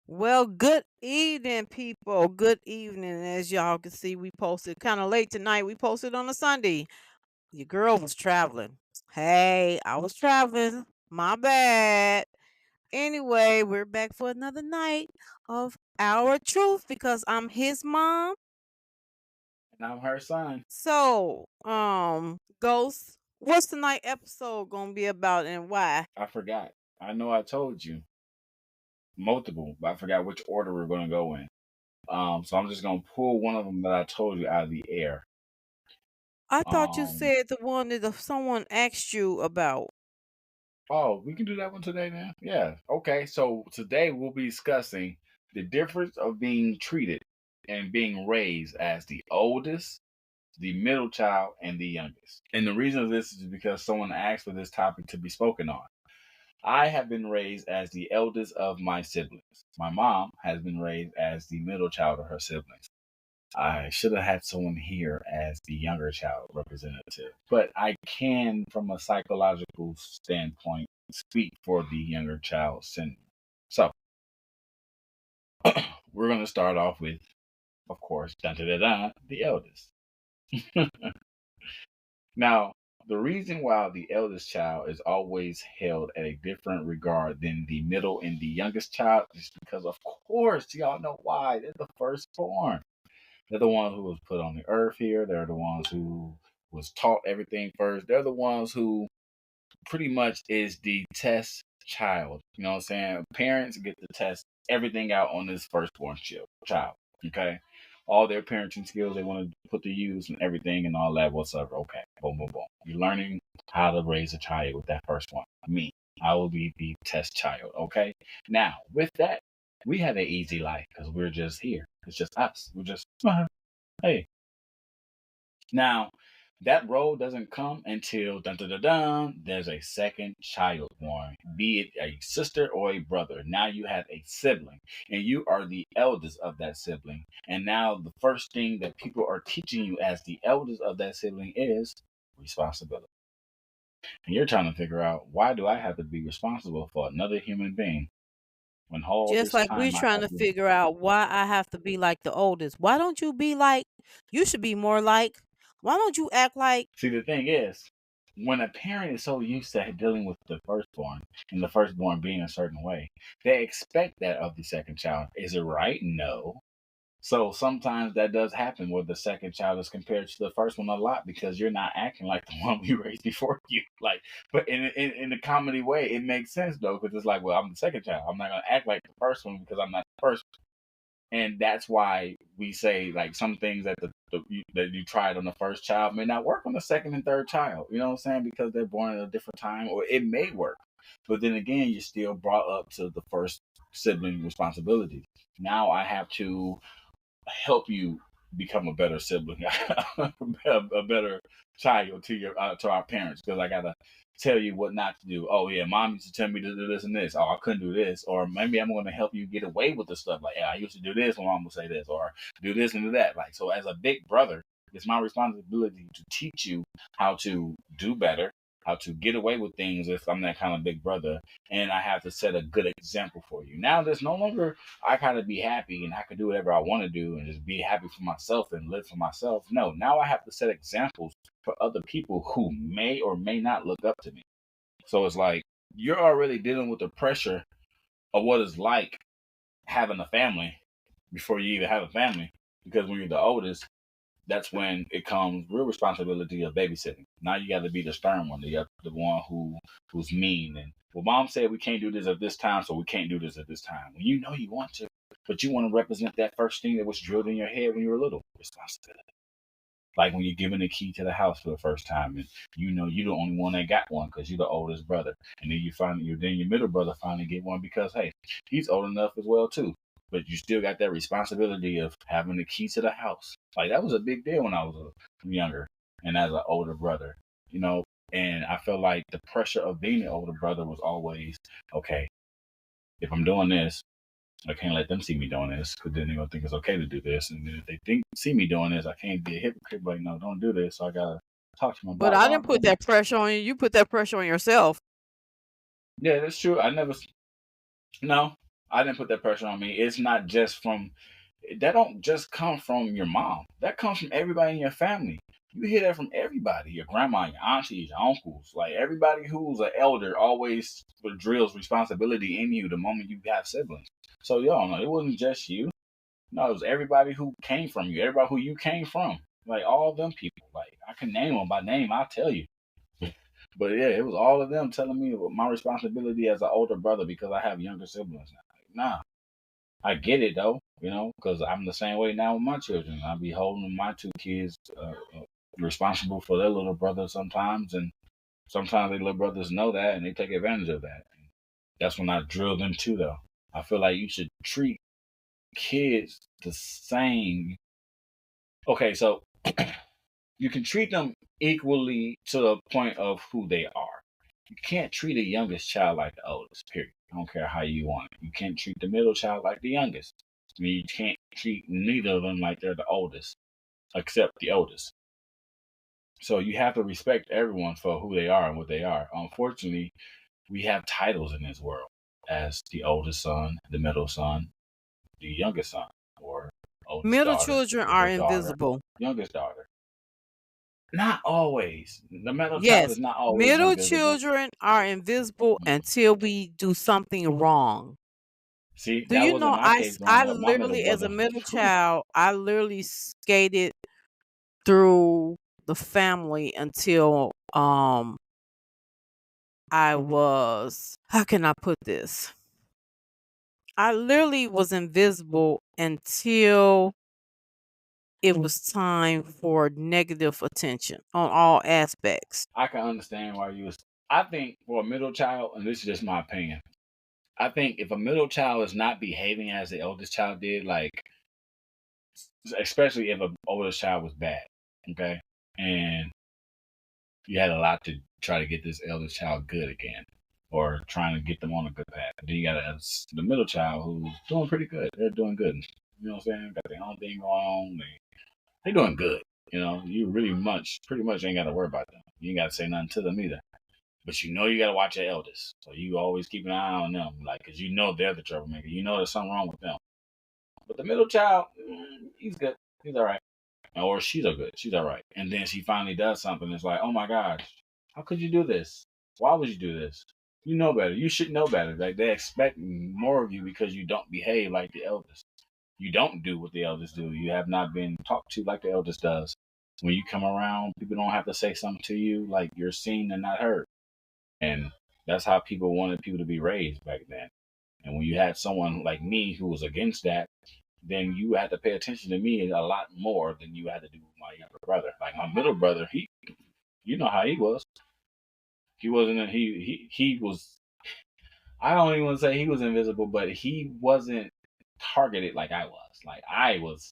Well, good evening, people. Good evening. As y'all can see, we posted kind of late tonight. We posted on a Sunday. Your girl was traveling. Hey, I was traveling. My bad. Anyway, we're back for another night of Our Truth because I'm his mom. And I'm her son. So, Ghost, what's tonight episode gonna be about and why? I forgot. I know I told you multiple, but I forgot which order we're going to go in. So I'm just going to pull one of them that I told you out of the air. I thought you Um, said the one that someone asked you about. oh, we can do that one today, man. Yeah. Okay. So today we'll be discussing the difference of being treated and being raised as the oldest, the middle child, and the youngest. And the reason of this is because someone asked for this topic to be spoken on. I have been raised as the eldest of my siblings. My mom has been raised as the middle child of her siblings. I should have had someone here as the younger child representative, but I can, from a psychological standpoint, speak for the younger child syndrome. So, we're going to start off with, of course, dun, dun, dun, dun, the eldest. Now, the reason why the eldest child is always held at a different regard than the middle and the youngest child is because, of course, y'all know why. They're the firstborn. They're the ones who was put on the earth here. They're the ones who was taught everything first. They're the ones who pretty much is the test child. You know what I'm saying? Parents get to test everything out on this firstborn child. Okay. All their parenting skills they want to put to use and everything and all that whatsoever. Okay. Boom, boom, boom. You're learning how to raise a child with that first one. Me. I will be the test child. Okay. Now, with that, we have an easy life because we're just here. It's just us. We're just, hey. Now, that role doesn't come until dun dun dun dun. There's a second child born, be it a sister or a brother. Now you have a sibling, and you are the eldest of that sibling. And now the first thing that people are teaching you as the eldest of that sibling is responsibility. And you're trying to figure out why do I have to be responsible for another human being when all Just this like we're time I trying have to been. figure out why I have to be like the oldest. Why don't you be like, you should be more like, why don't you act like, See, the thing is, when a parent is so used to dealing with the firstborn and the firstborn being a certain way, they expect that of the second child. Is it right? No. So sometimes that does happen where the second child is compared to the first one a lot because you're not acting like the one we raised before you. Like, but in a comedy way, it makes sense though because it's like, well, I'm the second child. I'm not gonna act like the first one because I'm not the first, and that's why we say like some things that that you tried on the first child may not work on the second and third child. You know what I'm saying? Because they're born at a different time, or it may work, but then again, you're still brought up to the first sibling responsibility. Now I have to help you become a better sibling, a better child to your to our parents, because I gotta tell you what not to do. Oh yeah, mom used to tell me to do this and this. Oh, I couldn't do this, or maybe I'm going to help you get away with the stuff. Like, yeah, I used to do this when mom would say this, or do this and do that. Like, so as a big brother, it's my responsibility to teach you how to do better, how to get away with things if I'm that kind of big brother, and I have to set a good example for you. Now there's no longer I kind of be happy and I can do whatever I want to do and just be happy for myself and live for myself. No, now I have to set examples for other people who may or may not look up to me. So it's like you're already dealing with the pressure of what it's like having a family before you even have a family. Because when you're the oldest, that's when it comes real responsibility of babysitting. Now you got to be the stern one, the one who's mean and well, mom said we can't do this at this time, so we can't do this at this time. When you know you want to, but you want to represent that first thing that was drilled in your head when you were little, responsibility. Like when you're given the key to the house for the first time, and you know you're the only one that got one because you're the oldest brother, and then then your middle brother finally get one because hey, he's old enough as well too. But you still got that responsibility of having the key to the house. Like that was a big deal when I was younger and as an older brother, you know. And I felt like the pressure of being an older brother was always okay. If I'm doing this, I can't let them see me doing this because then they're gonna think it's okay to do this. And then if they see me doing this, I can't be a hypocrite. Like, no, don't do this. So I gotta talk to them but about I why didn't I'm put doing that this. pressure on you. You put that pressure on yourself. Yeah, that's true. I never. No, I didn't put that pressure on me. It's not just from that don't just come from your mom. That comes from everybody in your family. You hear that from everybody. Your grandma, your aunties, your uncles. Like everybody who's an elder always drills responsibility in you the moment you have siblings. So y'all know it wasn't just you. No, it was everybody who came from you, everybody who you came from. Like all of them people. Like I can name them by name, I'll tell you. But yeah, it was all of them telling me my responsibility as an older brother because I have younger siblings now. Like, nah, I get it though, because I'm the same way now with my children. I be holding my two kids responsible for their little brother sometimes, and sometimes their little brothers know that and they take advantage of that. That's when I drill them too, though. I feel like you should treat kids the same. Okay, so you can treat them equally to the point of who they are. You can't treat a youngest child like the oldest, period. I don't care how you want it. You can't treat the middle child like the youngest. I mean, you can't treat neither of them like they're the oldest, except the oldest. So you have to respect everyone for who they are and what they are. Unfortunately, we have titles in this world as the oldest son, the middle son, the youngest son, or oldest Middle daughter, children are middle daughter, invisible. youngest daughter. Not always. The middle child is Yes, not always middle invisible. children are invisible until we do something wrong. See, Do that you wasn't know my case I growing up. My middle literally, as a brother. middle child, I literally skated through the family until I was, how can I put this? I literally was invisible until it was time for negative attention on all aspects. I can understand why you was. I think for a middle child, and this is just my opinion, I think if a middle child is not behaving as the oldest child did, like especially if an oldest child was bad, okay, and you had a lot to try to get this eldest child good again, or trying to get them on a good path. Then you got the middle child who's doing pretty good. They're doing good. You know what I'm saying? Got their own thing going on. They doing good. You really pretty much ain't got to worry about them. You ain't got to say nothing to them either. But you got to watch your eldest. So you always keep an eye on them, like, because they're the troublemaker. You know there's something wrong with them. But the middle child, he's good. He's all right. Or she's a good. She's all right. And then she finally does something. It's like, oh my gosh, how could you do this? Why would you do this? You know better. You should know better. Like they expect more of you because you don't behave like the eldest. You don't do what the eldest do. You have not been talked to like the eldest does. When you come around, people don't have to say something to you like you're seen and not heard. And that's how people wanted people to be raised back then. And when you had someone like me who was against that, then you had to pay attention to me a lot more than you had to do with my younger brother. Like my middle brother, you know how he was. He wasn't. He was. I don't even want to say he was invisible, but he wasn't targeted like I was. Like I was.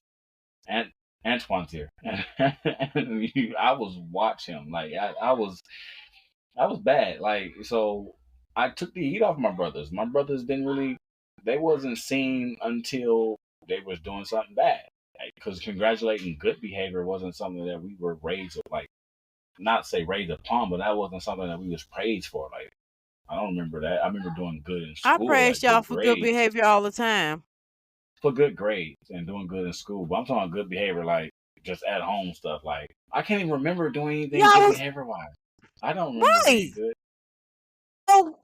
And Antoine's here, and I was watch him. Like I was bad. Like so, I took the heat off my brothers. My brothers didn't really. They wasn't seen until they was doing something bad. Because congratulating good behavior wasn't something that we were raised with, like not say raised upon, but that wasn't something that we was praised for. Like I don't remember that. I remember doing good in I school, praise like y'all good for good grades, behavior all the time. for good grades and doing good in school. But I'm talking good behavior, like just at home stuff. Like I can't even remember doing anything good Y'all was behavior wise. I don't remember being right. good. Oh,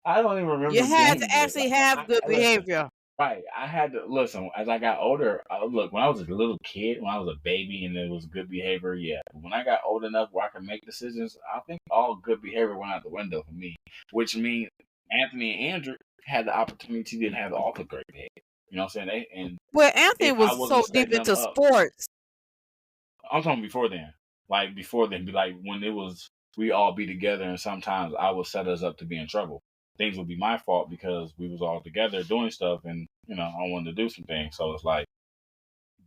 I don't even you remember had to being good. actually have good Listen, behavior. right. I had to listen as I got older. Look, when I was a little kid, when I was a baby, and it was good behavior, yeah. But when I got old enough where I could make decisions, I think all good behavior went out the window for me. Which means Anthony and Andrew had the opportunity to have all the great behavior. You know what I'm saying? And Well, Anthony if I was so wasn't deep setting them into up, sports. I'm talking before then. Like before then, be like when it was we all be together, and sometimes I would set us up to be in trouble. Things would be my fault because we was all together doing stuff, and I wanted to do some things. So it's like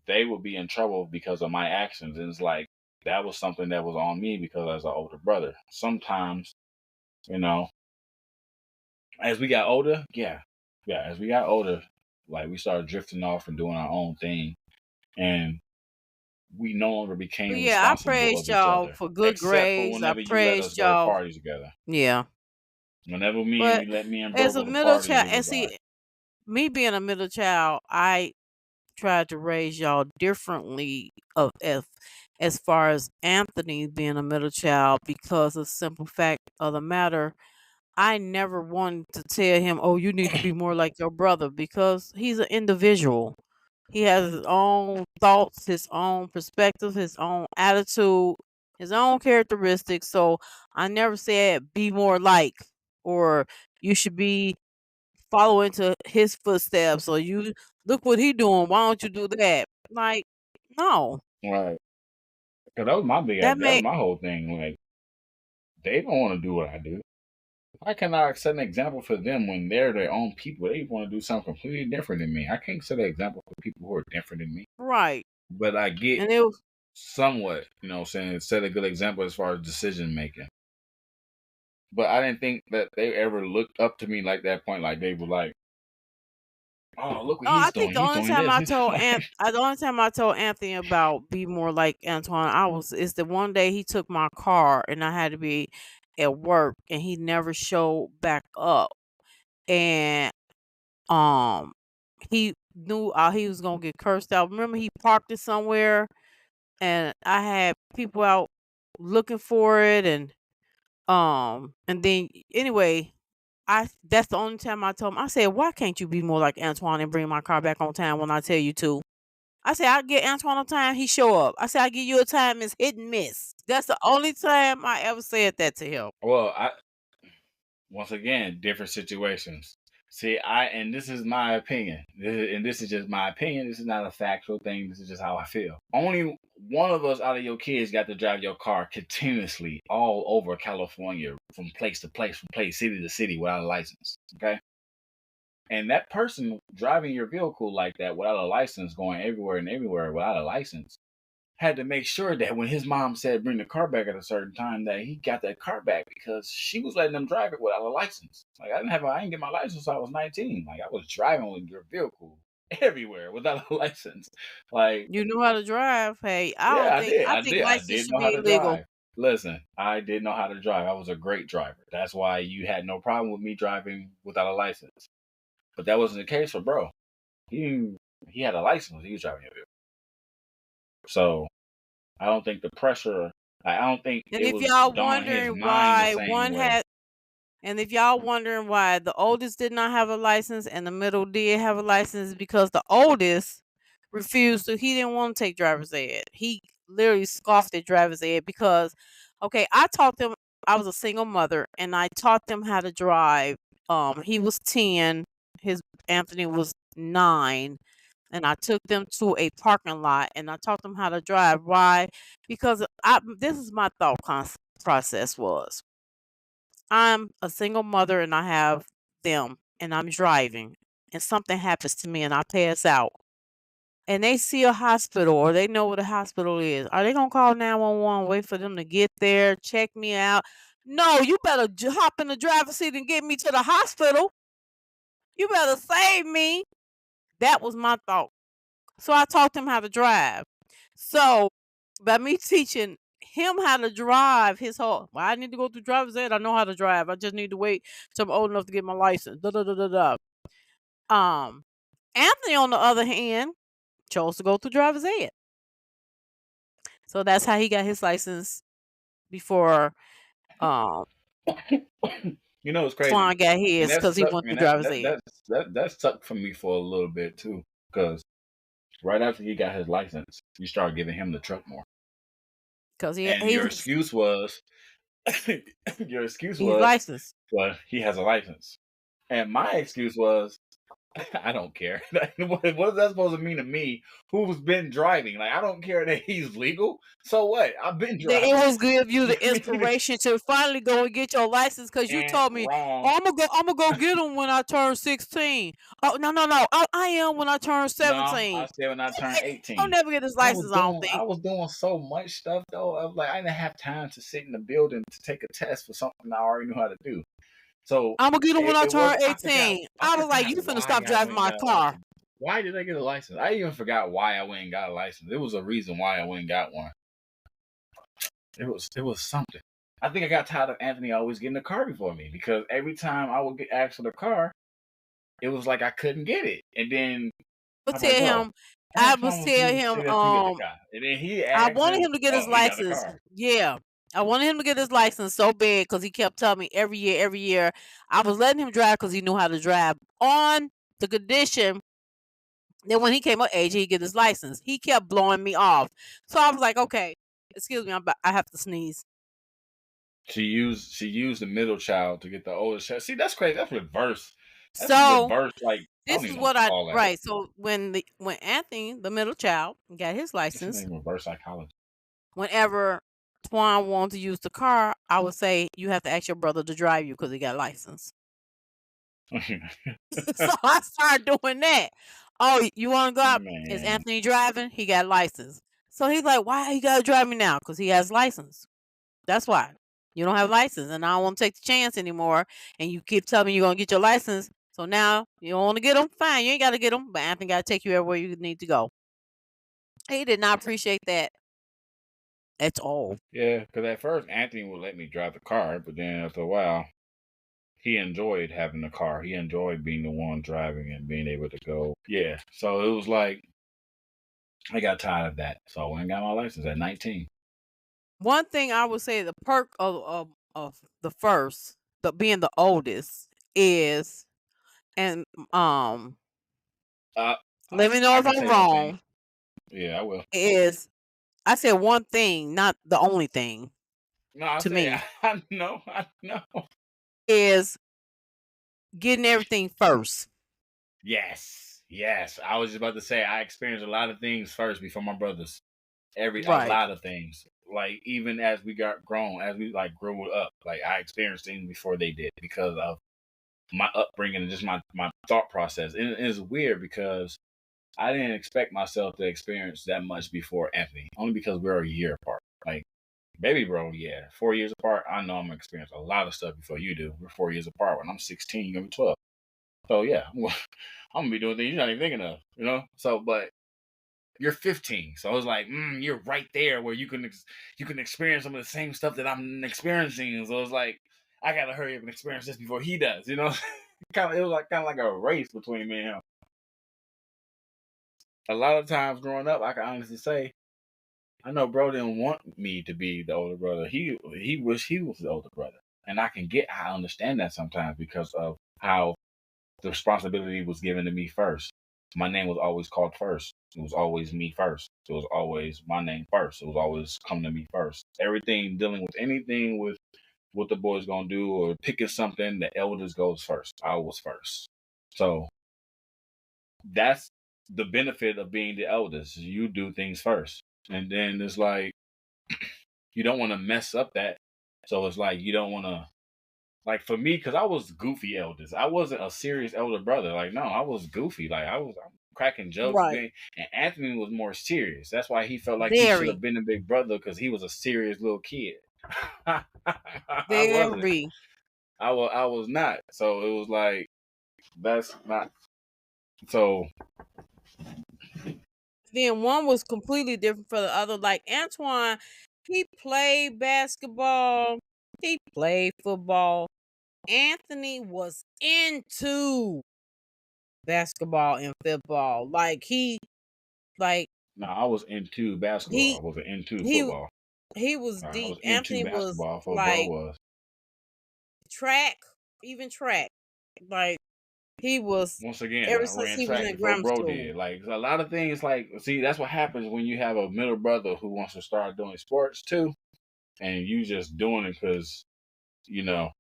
they would be in trouble because of my actions, and it's like that was something that was on me because as an older brother. Sometimes, you know, as we got older, yeah, as we got older, like we started drifting off and doing our own thing, and we no longer But became yeah, I responsible of praised each y'all other, for good except for grades. I whenever you let us praised go to y'all. parties together. Yeah. Whenever me But and let me and bro as go a to middle parties, child, it and was like, see, me being a middle child, I tried to raise y'all differently of as far as Anthony being a middle child because of simple fact of the matter. I never wanted to tell him, "Oh, you need to be more like your brother," because he's an individual. He has his own thoughts, his own perspective, his own attitude, his own characteristics. So I never said be more like, or you should be follow into his footsteps, or you look what he doing. Why don't you do that? Like, no, right. Cause that was my that that was made my whole thing. Like, they don't want to do what I do. Why can I set an example for them when they're their own people? They want to do something completely different than me. I can't set an example for people who are different than me. right, But I get and it was. somewhat, saying set a good example as far as decision making. But I didn't think that they ever looked up to me like that point. Like they were like, "Oh, look what Oh, I he's think doing. He's doing this." The only time I told Anthony about be more like Antoine, is the one day he took my car and I had to be at work and he never showed back up. And um he knew he was gonna get cursed out. Remember he parked it somewhere and I had people out looking for it, and then anyway, I that's the only time I told him. I said, "Why can't you be more like Antoine and bring my car back on time when I tell you to?" I said, "I get Antoine on time, he show up." I said, "I give you a time, it's hit and miss." That's the only time I ever said that to him. Well, I once again different situations. See, and this is my opinion, and this is just my opinion. This is not a factual thing. This is just how I feel. Only one of us out of your kids got to drive your car continuously all over California, from place to place, from place, city to city, without a license. Okay, and that person driving your vehicle like that without a license, going everywhere and everywhere without a license, had to make sure that when his mom said bring the car back at a certain time, that he got that car back because she was letting them drive it without a license. Like I didn't get my license until I was 19. Like I was driving with your vehicle everywhere without a license. Like, You know how to drive. Hey, yeah, I did. I I think did. I license did should know how be to legal. drive. Listen, I did know how to drive. I was a great driver. That's why you had no problem with me driving without a license. But that wasn't the case for bro. He he had a license. He was driving a vehicle. So I don't think the pressure. I don't think And it if was y'all on his wondering mind the why same one way. had And if y'all wondering why the oldest did not have a license and the middle did have a license, because the oldest refused to. He didn't want to take driver's ed. He literally scoffed at driver's ed because, okay, I taught them. I was a single mother, and I taught them how to drive. He was 10. His Anthony was 9, and I took them to a parking lot and I taught them how to drive. Why? Because this is my process was. I'm a single mother and I have them and I'm driving and something happens to me and I pass out and they see a hospital or they know what a hospital is. Are they going to call 911, wait for them to get there, check me out? No, you better hop in the driver's seat and get me to the hospital. You better save me. That was my thought. So I taught them how to drive. So by me teaching him how to drive his whole, well, I need to go through driver's ed. I know how to drive. I just need to wait till I'm old enough to get my license. Da da da da da. Um, Anthony, on the other hand, chose to go through driver's ed. So that's how he got his license before um It's crazy, Swan got and his that because he sucked. went through And driver's ed. that sucked for me for a little bit too, because right after he got his license, you started giving him the truck more, Because and your excuse was, your excuse he's was, licensed. well, he has a license, and my excuse was, I don't care. What is that supposed to mean to me, who's been driving? Like, I don't care that he's legal. So what? I've been That it driving. was give you You the know what I mean? inspiration to finally go and get your license because you And told me, wrong. "Oh, I'm gonna go get them when I turn 16." Oh no no no, I am when I turn No, 17. I said when I turned I'll 18. never get his license. I don't I think was doing so much stuff though. I was like, I didn't have time to sit in the building to take a test for something I already knew how to do. So I'm gonna get them when I it was turn 18. I I was like, forgot you finna why stop I driving went and my got a car license. Why did I get a license? I even forgot why I went and got a license. There was a reason why I went and got one. It was something. I think I got tired of Anthony always getting the car before me because every time I would get asked for the car, it was like I couldn't get it. And then Would I'm like, tell bro, him, I would Antoine was tell you him, sit up and get the car. And then he I asked wanted and him to get his oh, he got the license. car. Yeah. I wanted him to get his license so bad because he kept telling me every year. I was letting him drive because he knew how to drive on the condition that when he came of age, he'd get his license. He kept blowing me off. So I was like, okay, excuse me, I have to sneeze. She used the middle child to get the oldest child. See, that's crazy. That's reverse. That's So reverse. Like I don't this even is know what what to I call that. right. So when Anthony, the middle child, got his It's not license, even reverse psychology. whenever Twan wanted to use the car, I would say you have to ask your brother to drive you because he got license. So I started doing that. Oh, you want to go out? Is Man, Anthony driving? He got license. So he's like, why he got to drive me now? Because he has license. That's why. You don't have license, and I don't want to take the chance anymore. And you keep telling me you're going to get your license. So now you don't want to get them? Fine, you ain't got to get them. But Anthony got to take you everywhere you need to go. He did not appreciate that at all. yeah, because at first Anthony would let me drive the car, but then after a while, he enjoyed having the car. He enjoyed being the one driving and being able to go. Yeah, so it was like I got tired of that. So I went and got my license at 19. One thing I would say the perk of the first, the being the oldest, is and Uh, let me know I if can I'm say one thing. wrong. Yeah, I will. Is I said one thing, not the only thing No, I to say me, I know, I know. is getting everything first. Yes, yes. I was just about to say I experienced a lot of things first before my brothers. A Right. lot of things. Like even as we got grown, as we like grew up, like I experienced things before they did because of my upbringing and just my thought process. And it's weird because I didn't expect myself to experience that much before Anthony, only because we're a year apart. Like baby bro, yeah, 4 years apart. I know I'm gonna experience a lot of stuff before you do. We're 4 years apart. When I'm 16, you're gonna be 12. So yeah, I'm gonna be doing things you're not even thinking of, you know. So, but you're 15, so I was like, you're right there where you can experience some of the same stuff that I'm experiencing. So it's like I gotta hurry up and experience this before he does, you know. It was like kind of like a race between me and him. A lot of times growing up, I can honestly say I know bro didn't want me to be the older brother. He wished he was the older brother, and I understand that sometimes because of how the responsibility was given to me first. My name was always called first. It was always me first. It was always my name first. It was always come to me first. Everything dealing with anything with what the boys gonna do or picking something, the elders goes first. I was first. So that's the benefit of being the eldest. You do things first. And then it's like you don't want to mess up that. So it's like you don't want to like for me, because I was goofy eldest. I wasn't a serious elder brother. Like no, I was goofy. Like I'm cracking jokes. Right. Being, and Anthony was more serious. That's why he felt like he should Very, have been a big brother because he was a serious little kid. I wasn't. very. I was not. So it was like that's not. So Then one was completely different for the other. Like Antoine, he played basketball, he played football. Anthony was into basketball and football. Like no, I was into basketball. he I wasn't into he football. he was I deep. was into Anthony was basketball. For bro like was. track, even track. Like he was Once again, ever I since ran he was track in before grammar bro school. did. Like a lot of things, like see, that's what happens when you have a middle brother who wants to start doing sports too, and you just doing it because you know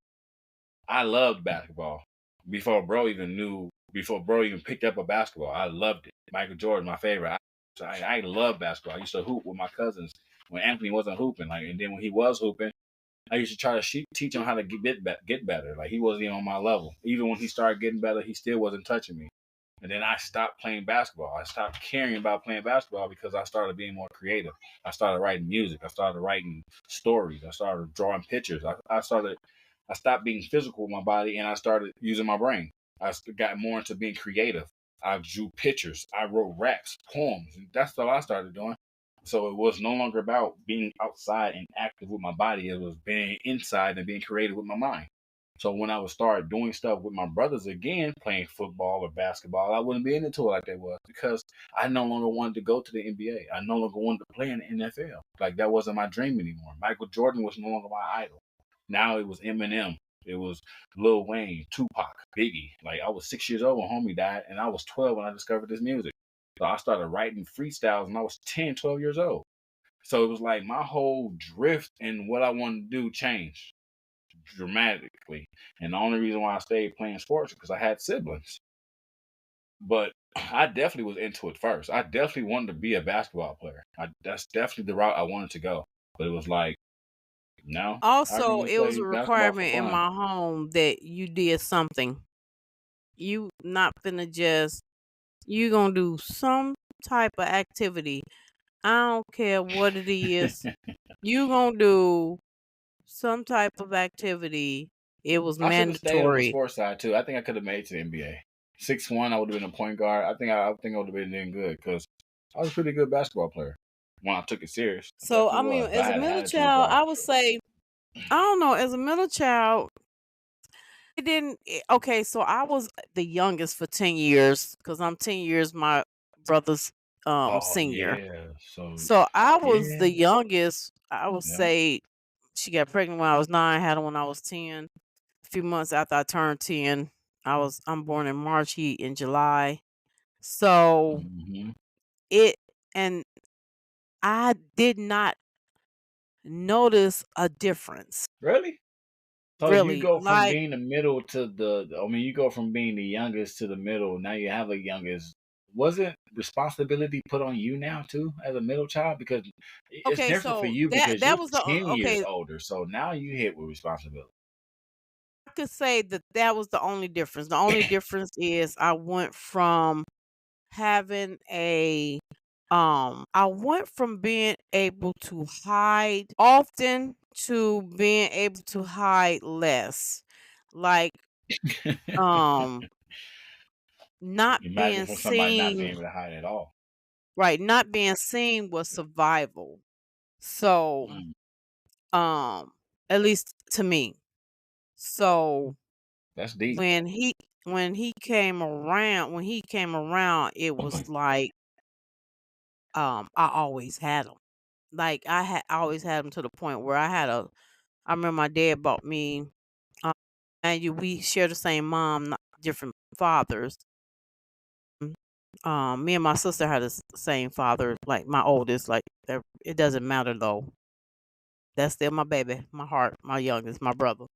I loved basketball before bro even knew. Before bro even picked up a basketball, I loved it. Michael Jordan, my favorite. I love basketball. I used to hoop with my cousins when Anthony wasn't hooping. Like, and then when he was hooping, I used to try to teach him how to get better. Like he wasn't even on my level. Even when he started getting better, he still wasn't touching me. And then I stopped playing basketball. I stopped caring about playing basketball because I started being more creative. I started writing music. I started writing stories. I started drawing pictures. I stopped being physical with my body and I started using my brain. Got more into being creative. I drew pictures. I wrote raps, poems. That's what I started doing. So it was no longer about being outside and active with my body. It was being inside and being creative with my mind. So when I would start doing stuff with my brothers again, playing football or basketball, I wouldn't be into it like they was because I no longer wanted to go to the NBA. I no longer wanted to play in the NFL. Like that wasn't my dream anymore. Michael Jordan was no longer my idol. Now it was Eminem. It was Lil Wayne, Tupac, Biggie. Like I was 6 years old when homie died, and I was 12 when I discovered this music. So I started writing freestyles when I was 10, 12 years old. So it was like my whole drift and what I wanted to do changed dramatically. And the only reason why I stayed playing sports is because I had siblings. But I definitely was into it first. I definitely wanted to be a basketball player. That's definitely the route I wanted to go. But it was like, no, I can Also, only it was play a basketball for requirement in fun. my home that you did something. You not finna just you gonna do some type of activity. I don't care what it is. You gonna do some type of activity. It was I should have stayed on the mandatory. sports side too. I think I could have made it to the NBA. 6'1", I would have been a point guard. I think I would have been doing good because I was a pretty good basketball player when I took it serious. I So definitely I mean, was, but I as a had an middle attitude child, problem. I would say I don't know. As a middle child, it didn't. Okay, so I was the youngest for 10 years because I'm 10 years my brother's Oh senior. yeah, so So I was yeah, the youngest. I would yeah. say she got pregnant when I was 9, had her when I was 10. A few months after I turned 10, I'm born in March, he in July. So Hmm. it and I did not notice a difference Really? So you really. go from Like being the middle to I mean, you go from being the youngest to the middle. Now you have a youngest. Wasn't responsibility put on you now too as a middle child? Because it's okay, different for so you that because you're that was the 10 years okay. older. So now you hit with responsibility. I could say that that was the only difference. The only difference is having a I went from being able to hide often to being able to hide less. Like um not Imagine being from somebody not being seen, able to hide at all. right, not being seen was survival. So Mm, um at least to me. So that's deep. when he came around, it was like I always had him. Like I always had him to the point where I remember my dad bought me and we share the same mom, not different fathers. Me and my sister had the same father, like my oldest. Like it doesn't matter though. That's still my baby, my heart, my youngest, my brother.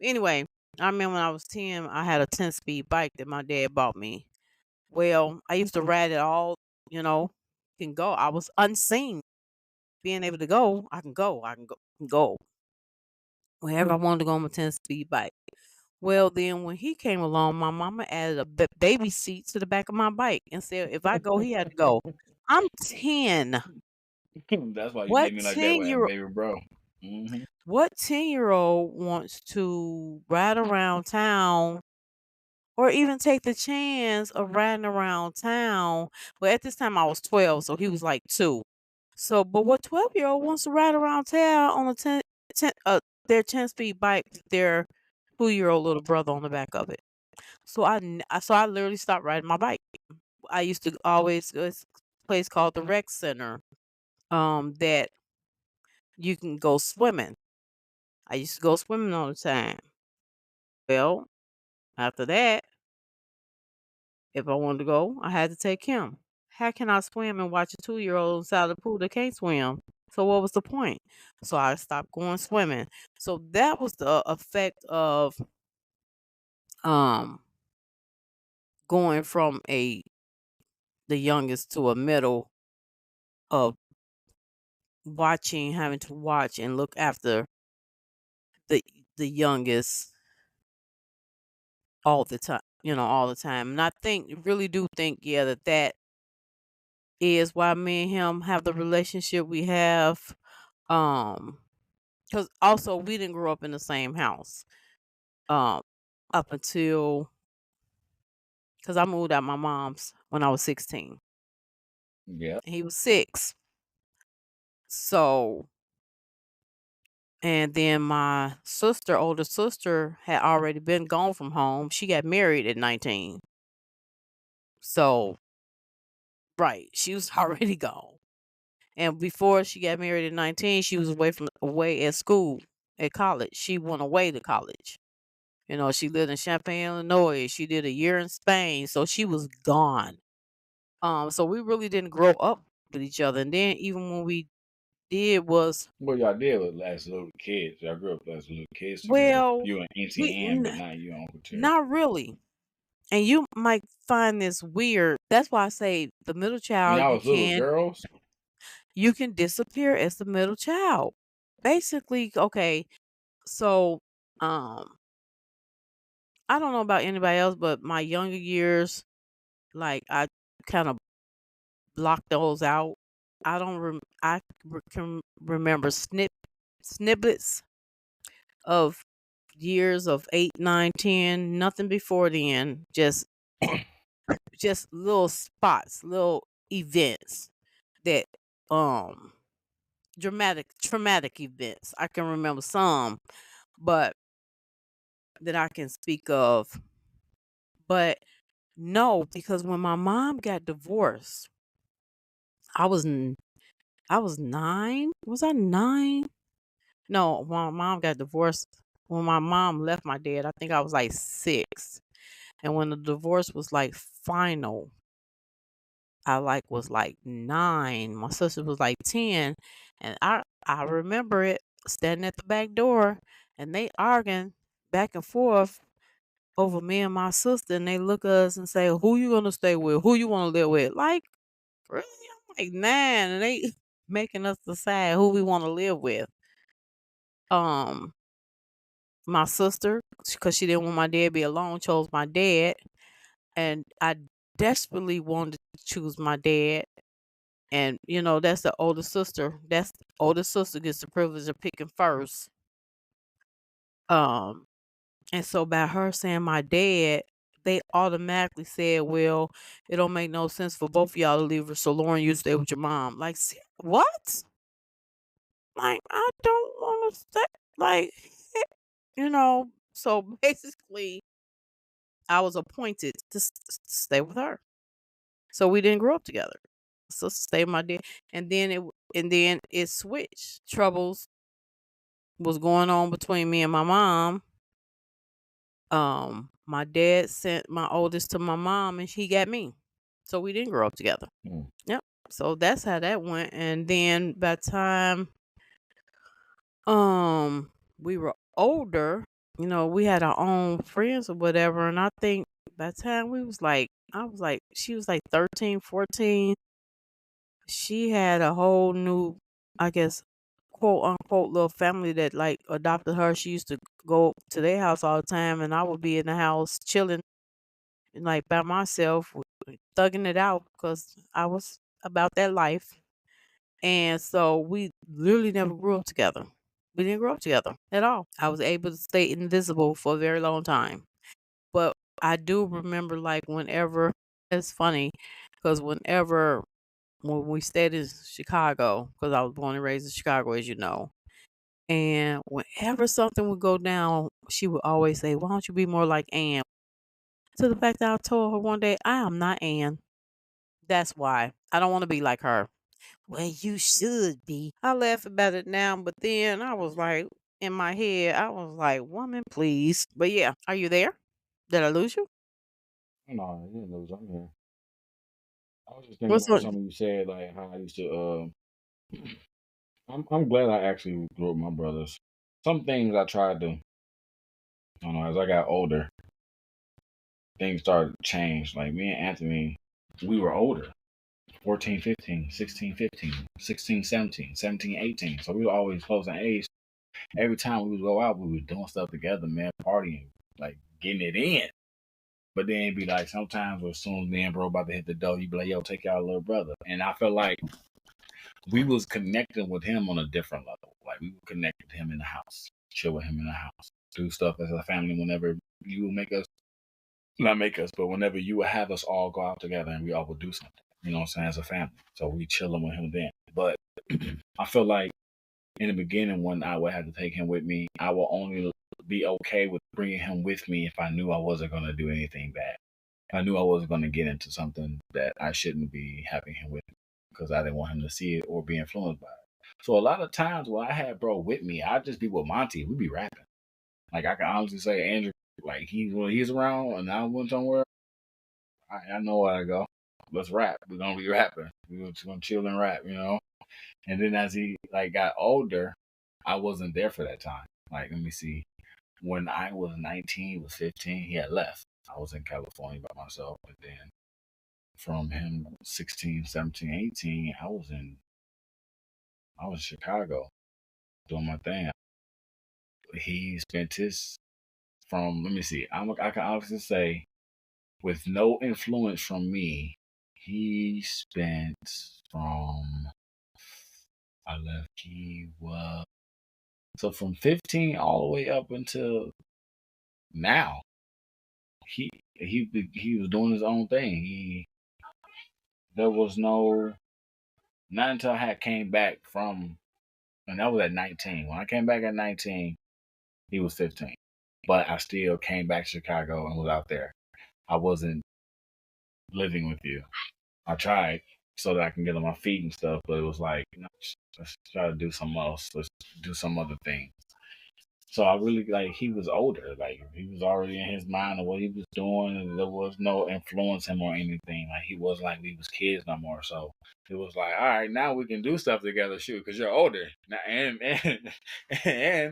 Anyway, I remember when I was 10, I had a 10-speed bike that my dad bought me. Well, I used to ride it all, you know, can go. I was unseen. Being able to go, I can go. I can go wherever I wanted to go on my 10-speed bike. Well, then when he came along, my mama added a baby seat to the back of my bike and said if I go, he had to go. I'm 10. That's why you What did me like that 10 with year baby bro. Hmm. what 10-year-old wants to ride around town or even take the chance of riding around town? Well, at this time I was 12, so he was like 2. So, but what 12-year-old wants to ride around town on a 10 their 10-speed bike with their 2-year-old little brother on the back of it? So I literally stopped riding my bike. I used to always go to this place called the rec center, that you can go swimming. I used to go swimming all the time. Well, after that, if I wanted to go, I had to take him. How can I swim and watch a 2-year-old inside the pool that can't swim? So what was the point? So I stopped going swimming. So that was the effect of um going from a the youngest to a middle of having to watch and look after the the youngest all the time, all the time. And I really do think, yeah, that is why me and him have the relationship we have. Um, because also we didn't grow up in the same house. Um, up until because I moved out my mom's when I was 16. Yeah. And he was 6. So, and then my sister, older sister, had already been gone from home. She got married at 19. So, right, she was already gone. And before she got married at 19, she was away at school, at college. She went away to college. You know, she lived in Champaign, Illinois. She did a year in Spain, so she was gone. So we really didn't grow up with each other. And then even when we did was, What y'all did was as little kids. Y'all grew up as little kids together. well, You and we Auntie Ann, but not you and Uncle Terry. not really. And you might find this weird. That's why I say the middle When child, y'all was little girls, you can disappear as the middle child. Basically, okay, so um I don't know about anybody else, but my younger years, like I kind of blocked those out. I don't can remember snippets of years of 8, 9, 10. Nothing before then. Just little spots, little events that um traumatic events. I can remember some, but that I can speak of. But no, because when my mom got divorced, I was I was 9. Was I 9? No, when my mom got divorced, when my mom left my dad, I think I was like 6. And when the divorce was like final, I like was like 9. My sister was like 10, and I remember it standing at the back door and they arguing back and forth over me and my sister, and they look at us and say, "Who you gonna stay with? Who you want to live with?" Like, really? I'm like 9, and they making us decide who we want to live with. Um, my sister, because she didn't want my dad to be alone, chose my dad, and I desperately wanted to choose my dad. And that's the older sister. That's the older sister gets the privilege of picking first. Um, and so by her saying my dad, they automatically said, "Well, it don't make no sense for both of y'all to leave her. So Lauren, you stay with your mom." Like, what? Like, I don't want to stay. Like, So basically, I was appointed to stay with her. So we didn't grow up together. So stay with my dad, and then it switched. Troubles was going on between me and my mom. My dad sent my oldest to my mom, and he got me. So we didn't grow up together. mm, Yep. So that's how that went. And then by the time um we were older, we had our own friends or whatever. And I think by the time she was like 13, 14. She had a whole new, I guess, quote unquote little family that like adopted her. She used to go to their house all the time, and I would be in the house chilling, like by myself, thugging it out because I was about that life. And so we literally never grew up together. We didn't grow up together at all. I was able to stay invisible for a very long time. But I do remember, like, whenever, it's funny because when we stayed in Chicago, because I was born and raised in Chicago, as you know. And whenever something would go down, she would always say, "Why don't you be more like Ann?" To the fact that I told her one day, "I am not Ann. That's why. I don't want to be like her." "Well, you should be." I laugh about it now, but then I was like, in my head, I was like, "Woman, please." But yeah, are you there? Did I lose you? no, you didn't lose. I'm here. I was just thinking What's about up? something you said, like how I used to. I'm glad I actually grew up with my brothers. Some things I tried to. I don't know. As I got older, things started to change. Like me and Anthony, we were older. 14, 15, 16, 15, 16, 17, 17, 18. So we were always close in age. Every time we would go out, we were doing stuff together, man, partying, like getting it in. But then it'd be like sometimes as soon as me and bro about to hit the door, you'd be like, "Yo, take y'all little brother." And I felt like we was connecting with him on a different level. Like we would connect with him in the house, chill with him in the house, do stuff as a family whenever you would make us not make us, but whenever you would have us all go out together and we all would do something. You know what I'm saying, as a family. So we chilling with him then. But I feel like in the beginning, when I would have to take him with me, I will only be okay with bringing him with me if I knew I wasn't going to do anything bad. I knew I wasn't going to get into something that I shouldn't be having him with me because I didn't want him to see it or be influenced by it. So a lot of times when I had bro with me, I'd just be with Monty. We'd be rapping. Like I can honestly say, Andrew, like when he's around and I went somewhere, I know where I go. Let's rap. We're gonna be rapping. We're just gonna chill and rap, you know. And then as he like got older, I wasn't there for that time. Like let me see, when I was 19, was 15, he had left. I was in California by myself, but then from him 16, 17, 18, I was in Chicago doing my thing. He spent his from let me see, I can honestly say with no influence from me, he spent from I left he was so from 15 all the way up until now. He was doing his own thing. There was no not until I had came back from and that was at 19. When I came back at 19, he was 15. But I still came back to Chicago and was out there. I wasn't living with you. I tried so that I can get on my feet and stuff, but it was like, let's try to do something else. Let's do some other thing. So I really like he was older, like he was already in his mind of what he was doing, and there was no influence him or anything. Like he was like we was kids no more. So it was like, all right, now we can do stuff together, shoot, because you're older now, and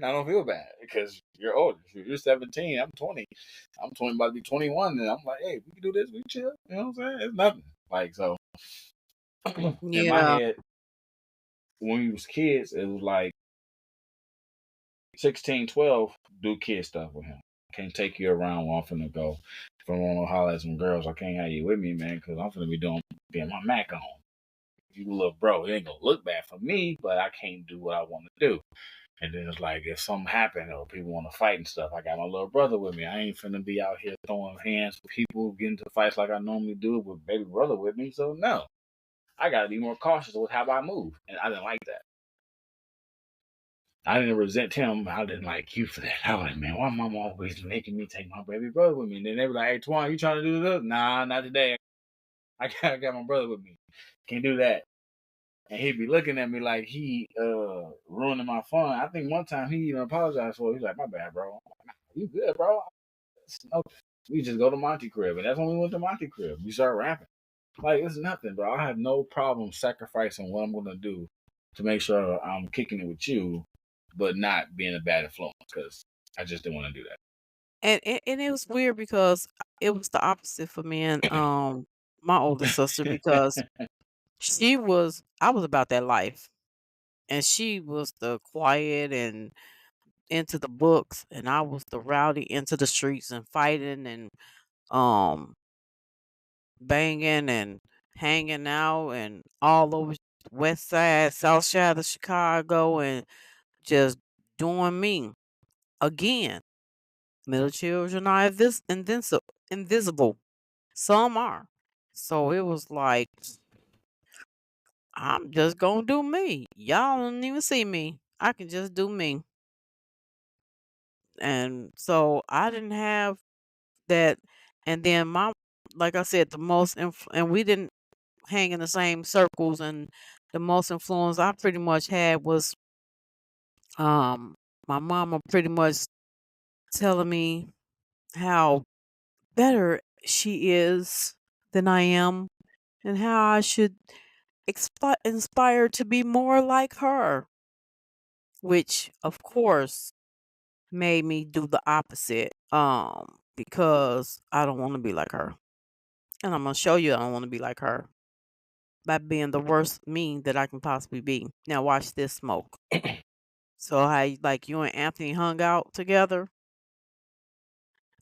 I don't feel bad because you're older. Shoot, you're 17, I'm 20, I'm 20, about to be 21, and I'm like, hey, we can do this, we can chill. You know what I'm saying? It's nothing. Like so, in my Yeah. head, when we was kids, it was like 16, 12, do kid stuff with him. Can't take you around where I'm finna go. If I want to holler at some girls, I can't have you with me, man, because I'm finna be getting my Mac on. You little bro, it ain't gonna look bad for me, but I can't do what I want to do. And then it's like if something happened or people want to fight and stuff, I got my little brother with me. I ain't finna be out here throwing hands with people, getting into fights like I normally do with baby brother with me. So no, I gotta be more cautious with how I move, and I didn't like that. I didn't resent him. I didn't like you for that. I was like, man, why mom always making me take my baby brother with me? And then they were like, hey, Twan, you trying to do this? Nah, not today. I got my brother with me. Can't do that. And he'd be looking at me like he ruining my fun. I think one time he even apologized for it. He's like, my bad, bro. I'm like, nah, you good, bro? No, we just go to Monty crib. And that's when we went to Monty crib. We started rapping. Like, it's nothing, bro. I have no problem sacrificing what I'm going to do to make sure I'm kicking it with you, but not being a bad influence because I just didn't want to do And it was weird because it was the opposite for me and my older sister because that. I was about that life and she was the quiet and into the books and I was the rowdy into the streets and fighting and um banging and hanging out and all over west side, south side of Chicago and just doing me. Again, middle children are invisible. Some are. So it was like, I'm just gonna do me. Y'all don't even see me. I can just do me. And so I didn't have that. And then like I said, and we didn't hang in the same circles. And the most influence I pretty much had was um my mama pretty much telling me how better she is than I am and how I should inspire to be more like her, which of course made me do the opposite because I don't want to be like her. And I'm going to show you I don't want to be like her by being the worst me that I can possibly be. Now watch this smoke. So like you and Anthony hung out together?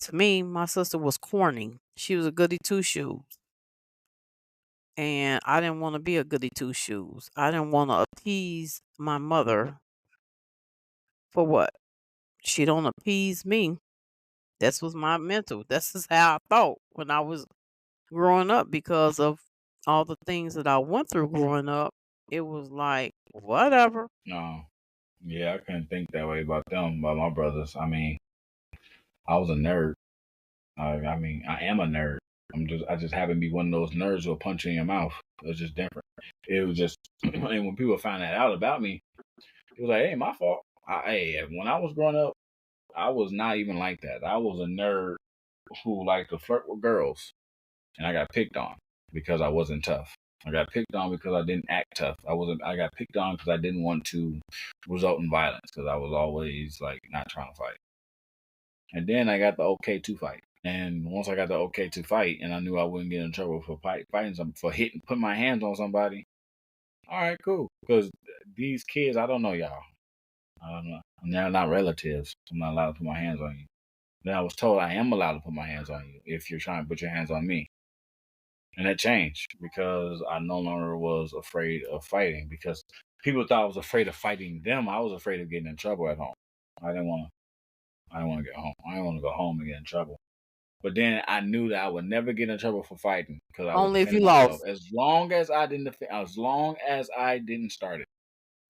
To me, my sister was corny. She was a goody two shoes. And I didn't want to be a goody two shoes. I didn't want to appease my mother for what? She don't appease me. This was my mental. This is how I thought when I was growing up because of all the things that I went through growing up. it was like whatever. No, yeah, I couldn't think that way about them, about my brothers. I mean, I was a nerd. I mean, I am a nerd. I just happen to be one of those nerds who'll punch you in your mouth. It was just different. It was just, and when people found that out about me, it was like, hey, my fault. Hey, when I was growing up, I was not even like that. I was a nerd who liked to flirt with girls, and I got picked on because I wasn't tough. I got picked on because I didn't act tough. I wasn't. I got picked on because I didn't want to result in violence because I was always like not trying to fight. And then I got the okay to fight. And once I got the okay to fight, and I knew I wouldn't get in trouble for fighting some for hitting, putting my hands on somebody. All right, cool. Because these kids, I don't know y'all. I don't know. They're not relatives. I'm not allowed to put my hands on you. Then I was told I am allowed to put my hands on you if you're trying to put your hands on me. And that changed because I no longer was afraid of fighting because people thought I was afraid of fighting them. I was afraid of getting in trouble at home. I didn't want to. I didn't want to get home. I didn't want to go home and get in trouble. But then I knew that I would never get in trouble for fighting because I was Only if you defending myself. lost. As long as I didn't start it.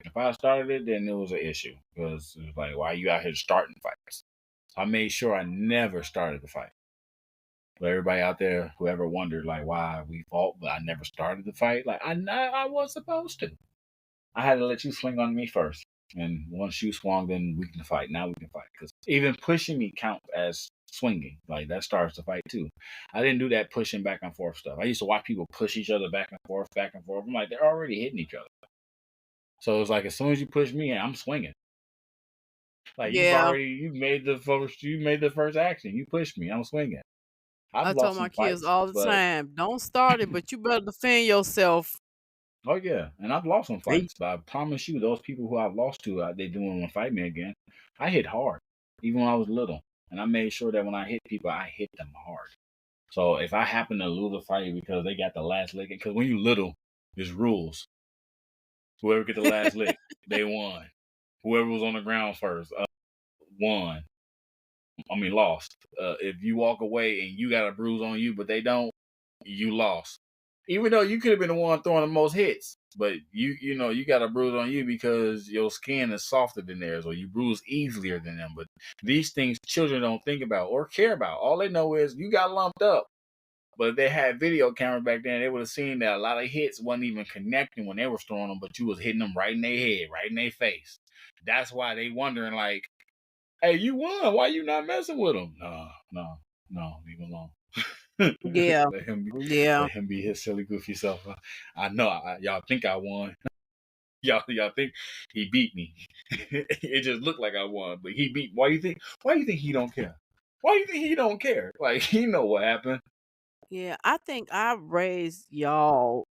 If I started it, then it was an issue because it was like, why are you out here starting fights? So I made sure I never started the fight. But everybody out there, whoever wondered like why we fought, but I never started the fight, like I was supposed to. I had to let you swing on me first, and once you swung, then we can fight. Now we can fight because even pushing me counts as swinging. Like that starts the fight too. I didn't do that pushing back and forth stuff. I used to watch people push each other back and forth, back and forth. I'm like, they're already hitting each other. So it's like as soon as you push me, I'm swinging. Like Yeah, you made the first action. You pushed me, I'm swinging. I've I told lost my some kids fights, all the but time, don't start it, but you better defend yourself. oh yeah, and I've lost some They fights. But I promise you, those people who I've lost to, they do want to fight me again. I hit hard, even when I was little, and I made sure that when I hit people, I hit them hard. So if I happen to lose a fight because they got the last lick, because when you little, there's rules. Whoever get the last lick, they won. Whoever was on the ground first, won. I mean, lost. If you walk away and you got a bruise on you, but they don't, you lost. Even though you could have been the one throwing the most hits, but you got a bruise on you because your skin is softer than theirs, or you bruise easier than them. But these things children don't think about or care about. All they know is you got lumped up. But if they had video cameras back then, they would have seen that a lot of hits wasn't even connecting when they were throwing them, but you was hitting them right in their head, right in their face. That's why they wondering like, hey, you won. Why you not messing with him? No, leave him alone. yeah, yeah, Let him be his silly goofy self. I know y'all think I won. Y'all think he beat me. It just looked like I won, but he beat. Why do you think he don't care? Why do you think he don't care? Like he know what happened. yeah. I think I raised y'all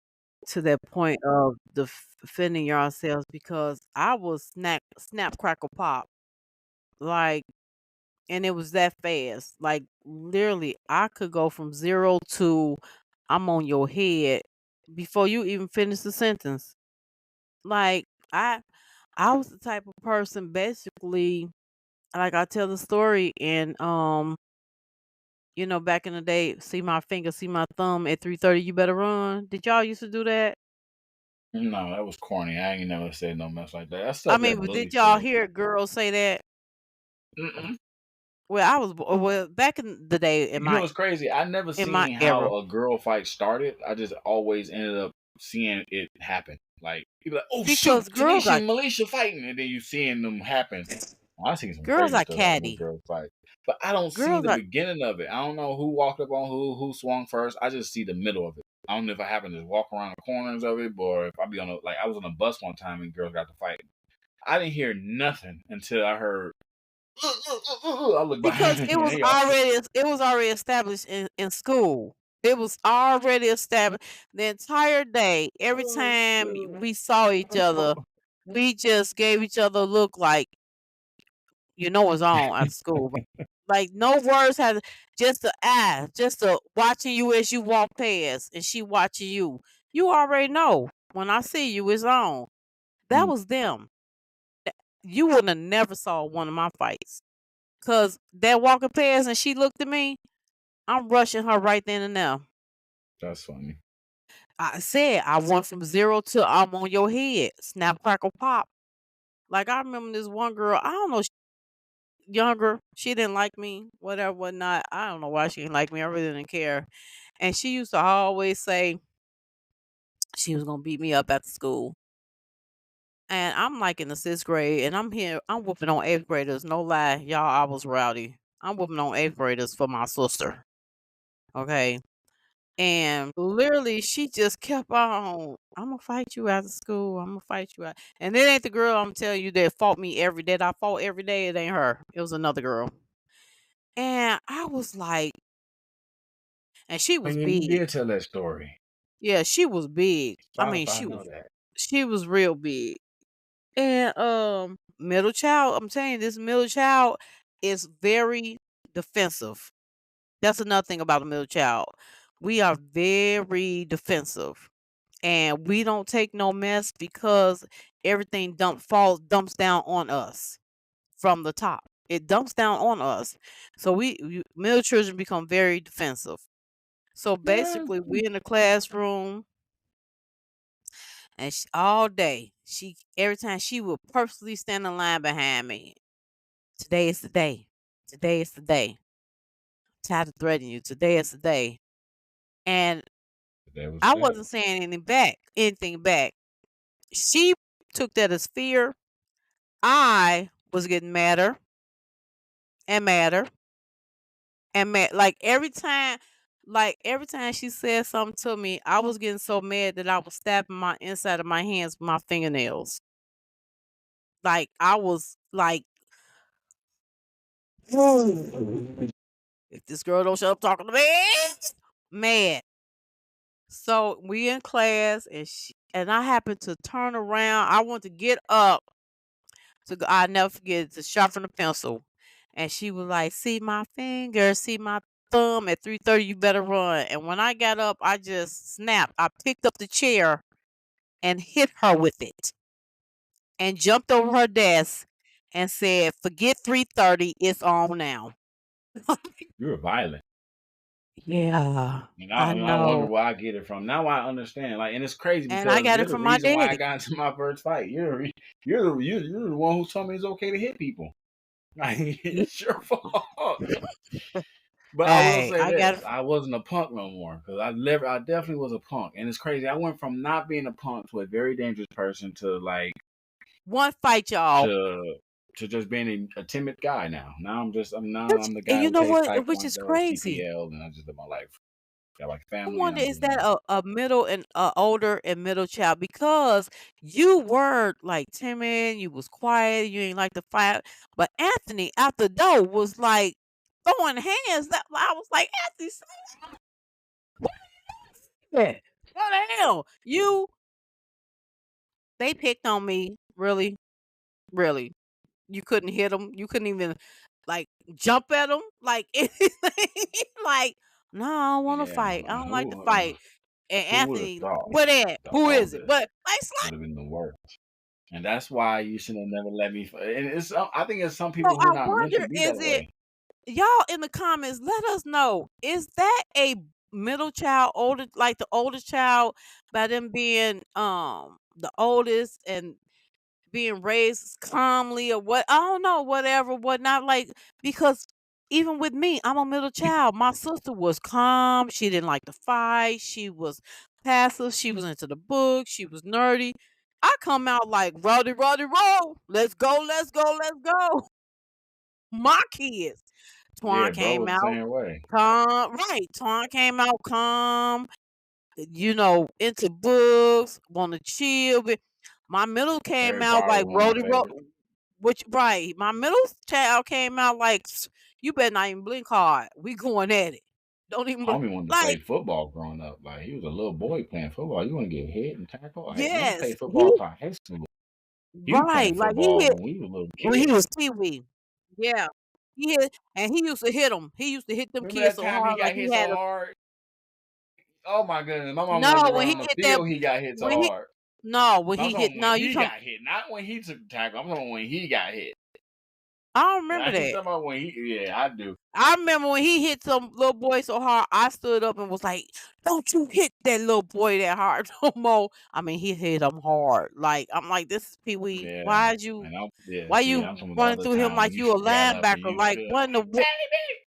to that point of defending yourselves because I was snap crackle pop like, and it was that fast. Like literally, I could go from 0 to I'm on your head before you even finish the sentence. Like I I was the type of person basically like I tell the story and back in the day, see my finger, see my thumb at 3:30, you better run. Did y'all used to do that? No, that was corny. I ain't never said no mess like that. That's I stuff mean, that but did bullies y'all say. hear girls say that? Mm-mm. Well, well back in the day in You know my what's crazy? I never in my seen era how a girl fight started. I just always ended up seeing it happen. Like people like, oh shoot, because Tanisha and Malaysia fighting, and then you seeing them happen. I seen some girls crazy are stuff happen with catty. girls fight, but I don't see Girls the are beginning of it. I don't know who walked up on who swung first. I just see the middle of it. I don't know if I happen to just walk around the corners of it, or if I be on a like I was on a bus one time and girls got to fight. I didn't hear nothing until I heard. I look because behind me. Hey, y'all. it was already established in school. It was already established the entire day. Every time we saw each other, we just gave each other a look like what's on at school. Like no words had just the eye, just the watching you as you walk past, and she watching you. You already know when I see you, it's on. That was them. You wouldn't have never saw one of my fights, cause that walking past and she looked at me. I'm rushing her right then and there. That's funny. I said I went from 0 to I'm on your head. Snap, crackle, pop. Like, I remember this one girl, I don't know, younger, she didn't like me, whatever, whatnot. I don't know why she didn't like me. I really didn't care. And she used to always say she was gonna beat me up after school. And I'm like in the 6th grade, and I'm whooping on 8th graders. No lie, y'all, I was rowdy. I'm whooping on 8th graders for my sister. Okay. And literally, she just kept on, I'm gonna fight you after school. I'm gonna fight you out. And it ain't the girl I'm telling you that fought me every day. That I fought every day. It ain't her. It was another girl. And I was like, and she Oh, was yeah, you big. did tell that story. Yeah, she was big. I mean, Spotify know that. she was real big. And middle child, I'm telling you, this middle child is very defensive. That's another thing about a middle child. We are very defensive. And we don't take no mess because everything dumps down on us from the top. It dumps down on us. So middle children become very defensive. So Yeah. basically, we in the classroom, and all day, she every time she would purposely stand in line behind me. Today is the day. Today is the day. Tired of threatening you. Today is the day. And That was I that. wasn't saying anything back. She took that as fear. I was getting madder and madder and mad. Like every time she said something to me, I was getting so mad that I was stabbing my inside of my hands with my fingernails. Like I was like, if this girl don't shut up talking to me, mad. So we in class, and I happened to turn around. I want to get up to go. I never forget to sharpen the pencil, and she was like, "See my finger, see my thumb. At 3:30, you better run." And when I got up, I just snapped. I picked up the chair and hit her with it, and jumped over her desk and said, "Forget 3:30. It's on now." You were violent. Yeah, I And I wonder know, where I get it from. Now I understand. Like, and it's crazy and I because got you're it the from my reason why I daddy. got into my first fight. You're the one who told me it's okay to hit people. Like, it's your fault. But I will Hey, say I got this: it. I wasn't a punk no more because I definitely was a punk, and it's crazy. I went from not being a punk to a very dangerous person to like One fight, y'all. to just being a timid guy now. I'm the And guy you who know takes what? Which is Taekwondo, crazy. CPL, and I just live my life. Got like I family, and wonder, I'm is doing that me. a middle and older and middle child? Because you were like timid, you was quiet, you ain't like to fight. But Anthony out the door was like throwing hands. That I was like, Anthony, what the hell? They picked on me, really, really. You couldn't hit them. You couldn't even like jump at them, like anything. Like, no, I don't want to Yeah, fight. I don't like to fight. And who would have Anthony, thought what at? the Who is it? oldest But like, would have been the worst? And that's why you should have never let me. And I think it's some so people who I are not meant to wonder, be is that it way. y'all in the comments? Let us know. Is that a middle child, older, like the oldest child, by them being the oldest and being raised calmly or what? I don't know, whatever, whatnot. Like, because even with me, I'm a middle child. My sister was calm. She didn't like to fight. She was passive. She was into the book. She was nerdy. I come out like Roddy, Roddy, roll. Let's go, let's go, let's go. My kids. Yeah, Twan bro came was the out same way. calm. Right. Twan came out calm, into books, want to chill. But my middle came Harry out Potter like was one of my Rody Ro favorites. which right. My middle child came out like, you better not even blink hard. We going at it. Don't even Homie wanted to play like, football growing up. Like, he was a little boy playing football. You want to get hit and tackle? Like, he ain't yes. played football till high school. He was Right. playing Like he football hit when he was a little when he kid. was Pee-wee. Yeah. He hit, and he used to hit them. He used to hit them Remember kids that so time he hard, like got he hit had so a hard? Oh my goodness. My mom no, wanted to when run he on the hit that field. He got hit so when he hard. no, when I'm he hit talking when no, you he talking got hit, not when he took the tackle. I'm talking when he got hit. I don't remember I ain't that. talking about when yeah, I do. I remember when he hit some little boy so hard, I stood up and was like, "Don't you hit that little boy that hard no more." I mean, he hit him hard. Like, I'm like, "This is Pee Wee. Yeah. Why'd you And why see, I'm you talking about running the other through him time when like you you a got up and linebacker? you Like, stood, what in the wo—" baby,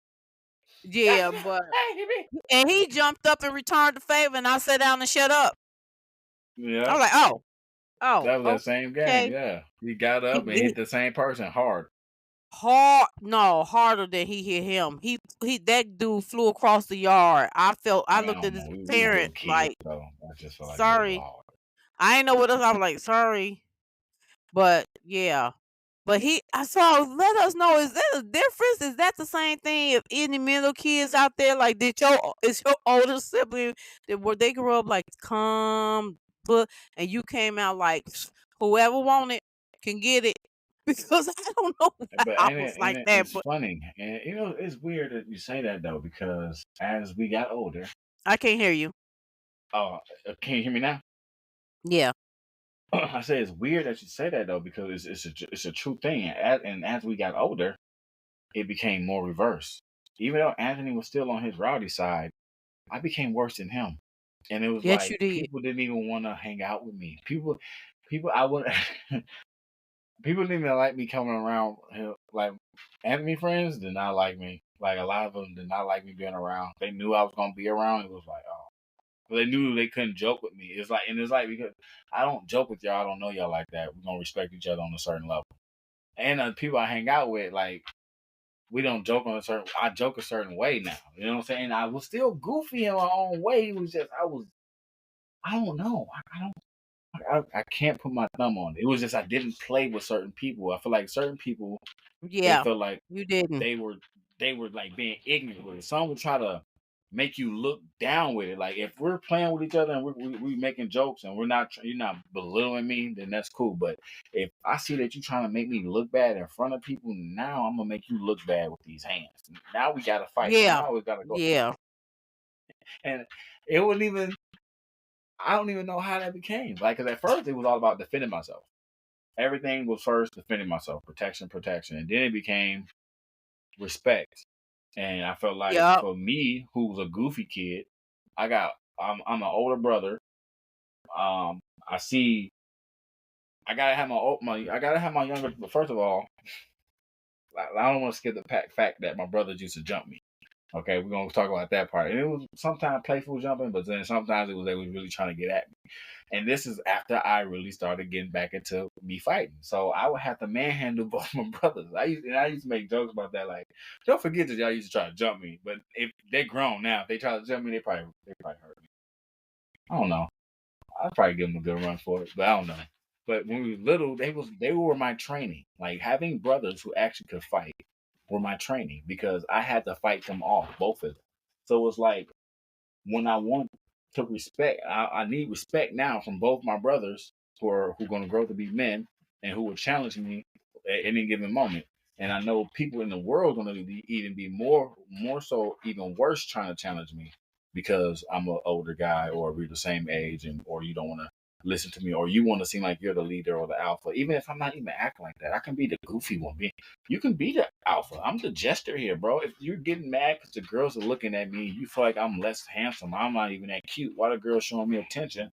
Yeah, but baby. and he jumped up and returned the favor, and I sat down and shut up. I Yeah. was like, That was that same game, okay." yeah. He got up and hit He the same person hard. hard no, harder than he hit him. He that dude flew across the yard. I I mean, I looked at don't his know. We parent little kids, like, so I just feel like it was a little "Sorry." hard. I ain't know what else. I was like, "Sorry." But yeah. But he I saw let us know, is there a difference? Is that the same thing if any middle kids out there, like, is your older sibling that where they grew up like calm, but and you came out like whoever want it can get it? Because I don't know why But I was like that, it's but funny. And it's weird that you say that though, because as we got older, I can't hear you. can you hear me now? Yeah. I say it's weird that you say that though, because it's a true thing. And as we got older, it became more reverse. Even though Anthony was still on his rowdy side, I became worse than him. And it was Yes, like you did. people didn't even want to hang out with me. People, I would, people didn't even like me coming around. Like Anthony friends did not like me. Like a lot of them did not like me being around. They knew I was gonna be around. It was like, oh, but they knew they couldn't joke with me. It's like because I don't joke with y'all. I don't know y'all like that. We're gonna respect each other on a certain level. And the people I hang out with, like we don't joke on a certain. I joke a certain way now. You know what I'm saying? I was still goofy in my own way. It was just I was. I don't know. I don't. I can't put my thumb on it. It was just I didn't play with certain people. I feel like certain people they Yeah, felt like you didn't. they were like being ignorant with it. Some would try to make you look down with it. Like if we're playing with each other and we making jokes and you're not belittling me, then that's cool. But if I see that you're trying to make me look bad in front of people, now I'm gonna make you look bad with these hands. Now we gotta fight. So Yeah. now we gotta go. Yeah. And it wouldn't even. I don't even know how that became. Like, cause at first it was all about defending myself. Everything was first defending myself, protection, protection, and then it became respect. And I felt like Yep. for me, who was a goofy kid, I'm an older brother. I see I gotta have my younger. But first of all, I don't want to skip the fact that my brothers used to jump me. Okay, we're gonna talk about that part. And it was sometimes playful jumping, but then sometimes they was really trying to get at me. And this is after I really started getting back into me fighting. So I would have to manhandle both my brothers. I used to make jokes about that. Like, don't forget that y'all used to try to jump me. But if they're grown now, if they try to jump me, they probably hurt me. I don't know. I'd probably give them a good run for it, but I don't know. But when we were little, they were my training. Like having brothers who actually could fight were my training because I had to fight them off, both of them. So it was like when I want to respect, I need respect now from both my brothers who are going to grow to be men and who will challenge me at any given moment. And I know people in the world going to be even be more so even worse trying to challenge me because I'm an older guy or we're the same age and or you don't want to listen to me or you want to seem like you're the leader or the alpha. Even if I'm not even acting like that, I can be the goofy one. You can be the alpha. I'm the jester here, bro. If you're getting mad because the girls are looking at me, you feel like I'm less handsome. I'm not even that cute. Why the girls showing me attention?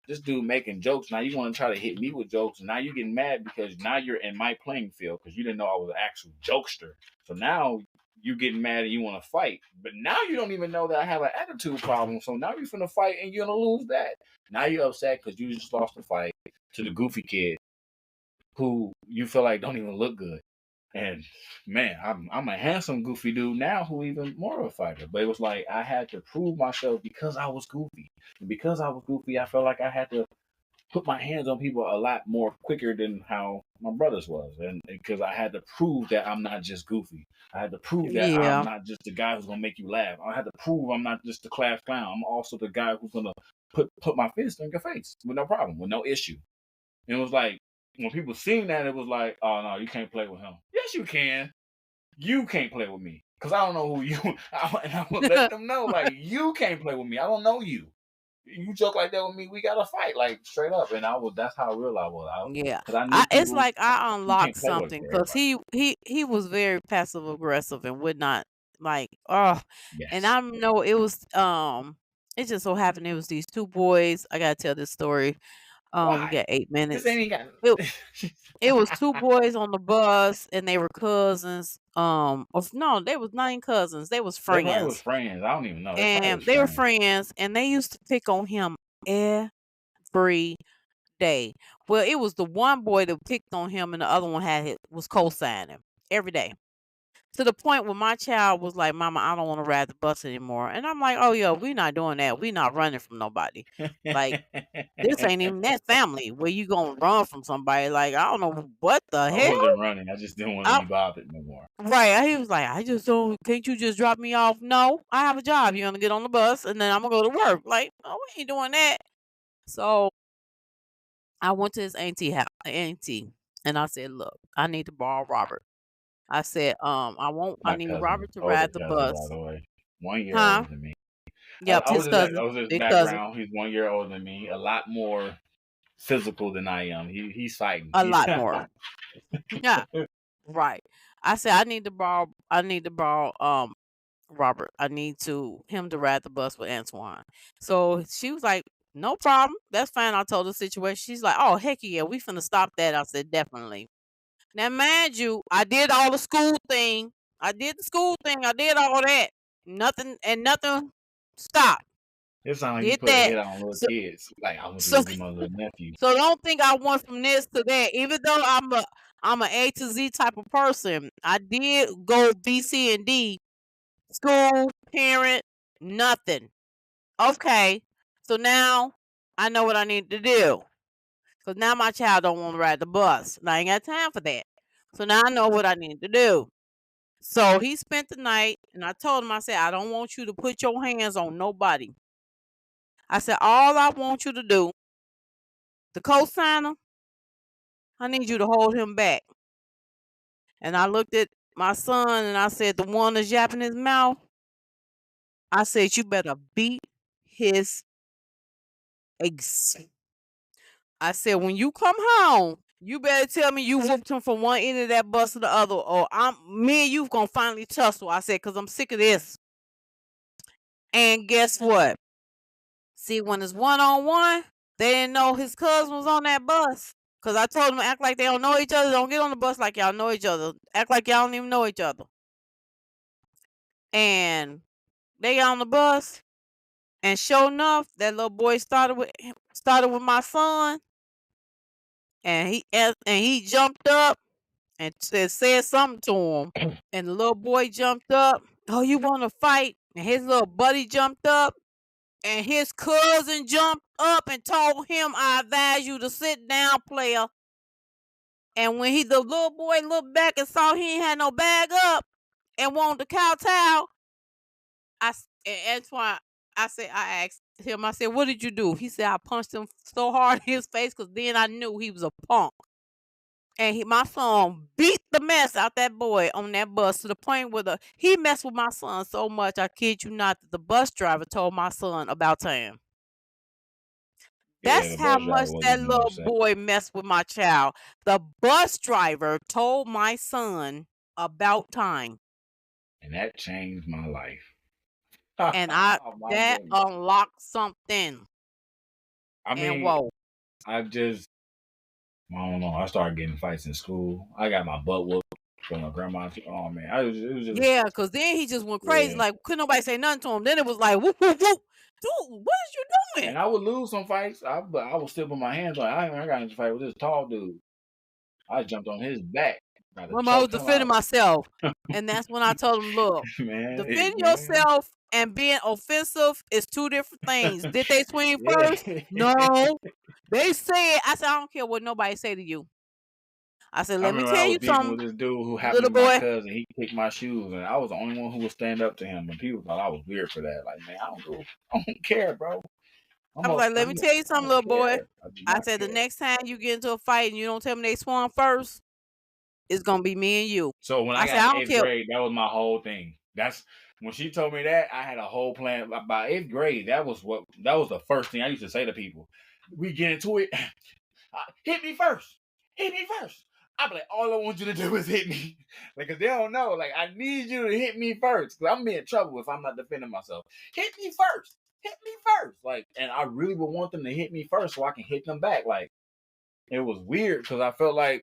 This dude making jokes. Now you want to try to hit me with jokes. And now you're getting mad because now you're in my playing field because you didn't know I was an actual jokester. So now you getting mad and you want to fight. But now you don't even know that I have an attitude problem. So now you're finna fight and you're gonna lose that. Now you're upset because you just lost the fight to the goofy kid who you feel like don't even look good. And man, I'm a handsome goofy dude now who even more of a fighter. But it was like I had to prove myself because I was goofy. And because I was goofy, I felt like I had to put my hands on people a lot more quicker than how my brothers was. And because I had to prove that I'm not just goofy. I had to prove that I'm Yeah. not just the guy who's gonna make you laugh. I had to prove I'm not just the class clown. I'm also the guy who's gonna put my fist in your face with no problem, with no issue. And it was like when people seen that, it was like, oh no, you can't play with him. Yes, you can. You can't play with me because I don't know who you. And I would let them know like you can't play with me. I don't know you. you joke like that with me, we gotta fight, like straight up. And that's how real I was. Yeah. Because I knew It's people, like I you can't unlocked play with something because everybody. he was very passive aggressive and would not like oh, and Yes. I know it was it just so happened it was these two boys. I gotta tell this story. We Why? got 8 minutes. This ain't even It it was two got. boys on the bus and they were cousins. Of no, they was nine cousins. They was They probably was friends. friends. I don't even know. They probably And was they were friends. friends and they used to pick on him every day. Well, it was the one boy that picked on him, and the other one was co-signing every day. To the point where my child was like, "Mama, I don't want to ride the bus anymore." And I'm like, "Oh, yeah, we not doing that. We not running from nobody. Like this ain't even that family where you gonna run from somebody. Like I don't know what the I hell." wasn't running. I just didn't want to I, be bothered no more. right? He was like, "I just don't. Can't you just drop me off?" No, I have a job. You're gonna get on the bus, and then I'm gonna go to work. Like, oh, we ain't doing that. So I went to his auntie, and I said, "Look, I need to borrow Robert." I said, I My need cousin, Robert to older ride the cousin, by bus." the way, 1 year Huh? older than me. Yep, his I cousin. was his Big cousin. background. He's 1 year older than me. A lot more physical than I am. He's fighting. A He's lot more. Yeah. Right. I said I need to borrow Robert. I need to him to ride the bus with Antoine. So she was like, "No problem. That's fine." I told her the situation. She's like, "Oh heck yeah, we finna stop that." I said, "Definitely." Now, mind you, I did all the school thing. I did the school thing. I did all that. Nothing stopped. It sounds like you Did put a that. hit on little So, kids. Like I went to so, go get my little nephew. so don't think I went from this to that. Even though I'm A to Z type of person, I did go B, C, and D. School, parent, nothing. Okay. So now I know what I need to do. Because now my child don't want to ride the bus. And I ain't got time for that. So now I know what I need to do. So he spent the night, and I told him, I said, I don't want you to put your hands on nobody. I said, all I want you to do, the co-signer, I need you to hold him back. And I looked at my son and I said, the one that's yapping his mouth, I said, you better beat his ex. I said, when you come home, you better tell me you whooped him from one end of that bus to the other, or me and you gonna finally tussle. I said, cause I'm sick of this. And guess what? See, when it's one on one, they didn't know his cousin was on that bus. Cause I told them act like they don't know each other. Don't get on the bus like y'all know each other. Act like y'all don't even know each other. And they got on the bus, and sure enough, that little boy started with my son, and he jumped up and said something to him. And the little boy jumped up. Oh, you want to fight? And his little buddy jumped up. And his cousin jumped up and told him, I advise you to sit down, player. And when the little boy looked back and saw he ain't had no bag up and wanted the kowtow, and Antoine, I asked him, I said, what did you do? He said, I punched him so hard in his face because then I knew he was a punk. And my son beat the mess out that boy on that bus to the point where he messed with my son so much, I kid you not, that the bus driver told my son about time. Yeah, That's the how bus driver much wasn't that even little upset, boy messed with my child. The bus driver told my son about time. and that changed my life. And Oh my that goodness. unlocked something. I And mean, whoa. I just I don't know. I started getting fights in school. I got my butt whooped from my grandma. Oh man, it was just Yeah, because then he just went crazy. yeah. Like, couldn't nobody say nothing to him. Then it was like, whoop, whoop, whoop. Dude, what is you doing? And I would lose some fights. But I would still put my hands on. I got into a fight with this tall dude. I jumped on his back, tried to Remember, I was choke him defending out. myself. And that's when I told him, look, defend Man, yourself and being offensive is two different things. Did they swing yeah. first? No. They said, I said, I don't care what nobody say to you. I said, I let me remember I tell was you beefing something, with this dude who happened to little be my boy. cousin. He kicked my shoes, and I was the only one who would stand up to him. And people thought I was weird for that. Like, man, I don't care, bro. I was like, let me tell you I something, don't little boy. care. I do I not said, the care. next time you get into a fight and you don't tell me they swung first, it's going to be me and you. So when I I said, got in I don't eighth care. grade, that was my whole thing. When she told me that, I had a whole plan. By eighth grade, that was the first thing I used to say to people. We get into it. Hit me first. Hit me first. I'm like, all I want you to do is hit me. Like, cause they don't know. Like, I need you to hit me first. Cause I'm in trouble if I'm not defending myself. Hit me first. Hit me first. Like, and I really would want them to hit me first so I can hit them back. Like, it was weird because I felt like,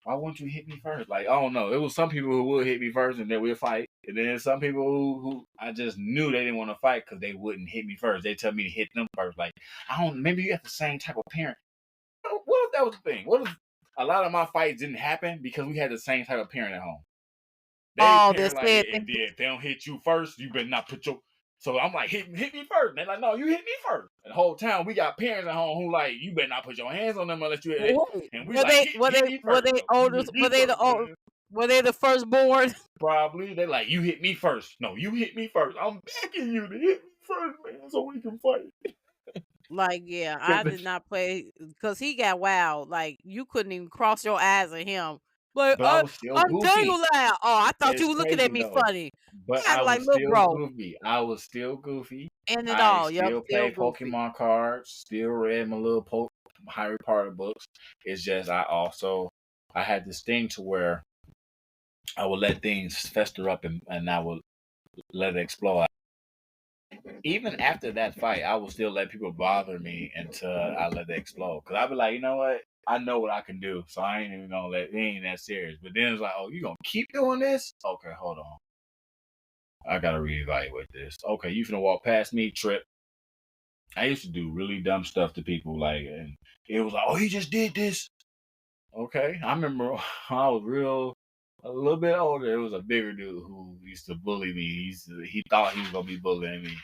why wouldn't you hit me first? Like, I don't know. It was some people who would hit me first and then we'd fight. And then some people who I just knew they didn't want to fight because they wouldn't hit me first. They tell me to hit them first. Like, I don't, maybe you have the same type of parent. What if that was the thing? What if a lot of my fights didn't happen because we had the same type of parent at home? They Oh, parent that like, said if they don't hit you first, you better not put your. So I'm like, hit me first. And they're like, no, you hit me first. And the whole time we got parents at home who like, you better not put your hands on them unless you hit it. wait, And we like, hit me were first. they No, you older? hit Were me they the first, old? man. Were they the firstborn? Probably. They like, you hit me first. No, you hit me first. I'm begging you to hit me first, man, so we can fight. Like, yeah, I did not play because he got wild. Like, you couldn't even cross your eyes at him. Like, But I was still I'm goofy. dangling out. Oh, I thought you It's were looking at crazy me though. funny. But I'm I like, was look, still bro, goofy. I was still goofy. end it I all. Yup, still still play goofy. Pokemon cards. Still read my little Harry Potter books. It's just I had this thing to where I would let things fester up and I would let it explode. Even after that fight, I would still let people bother me until I let it explode. Cause I'd be like, you know what? I know what I can do, so I ain't even gonna let. It ain't that serious. But then it's like, oh, you gonna keep doing this? Okay, hold on. I gotta reevaluate this. Okay, you finna walk past me, trip. I used to do really dumb stuff to people, like, and it was like, oh, he just did this. Okay, I remember I was a little bit older. It was a bigger dude who used to bully me. He thought he was gonna be bullying me.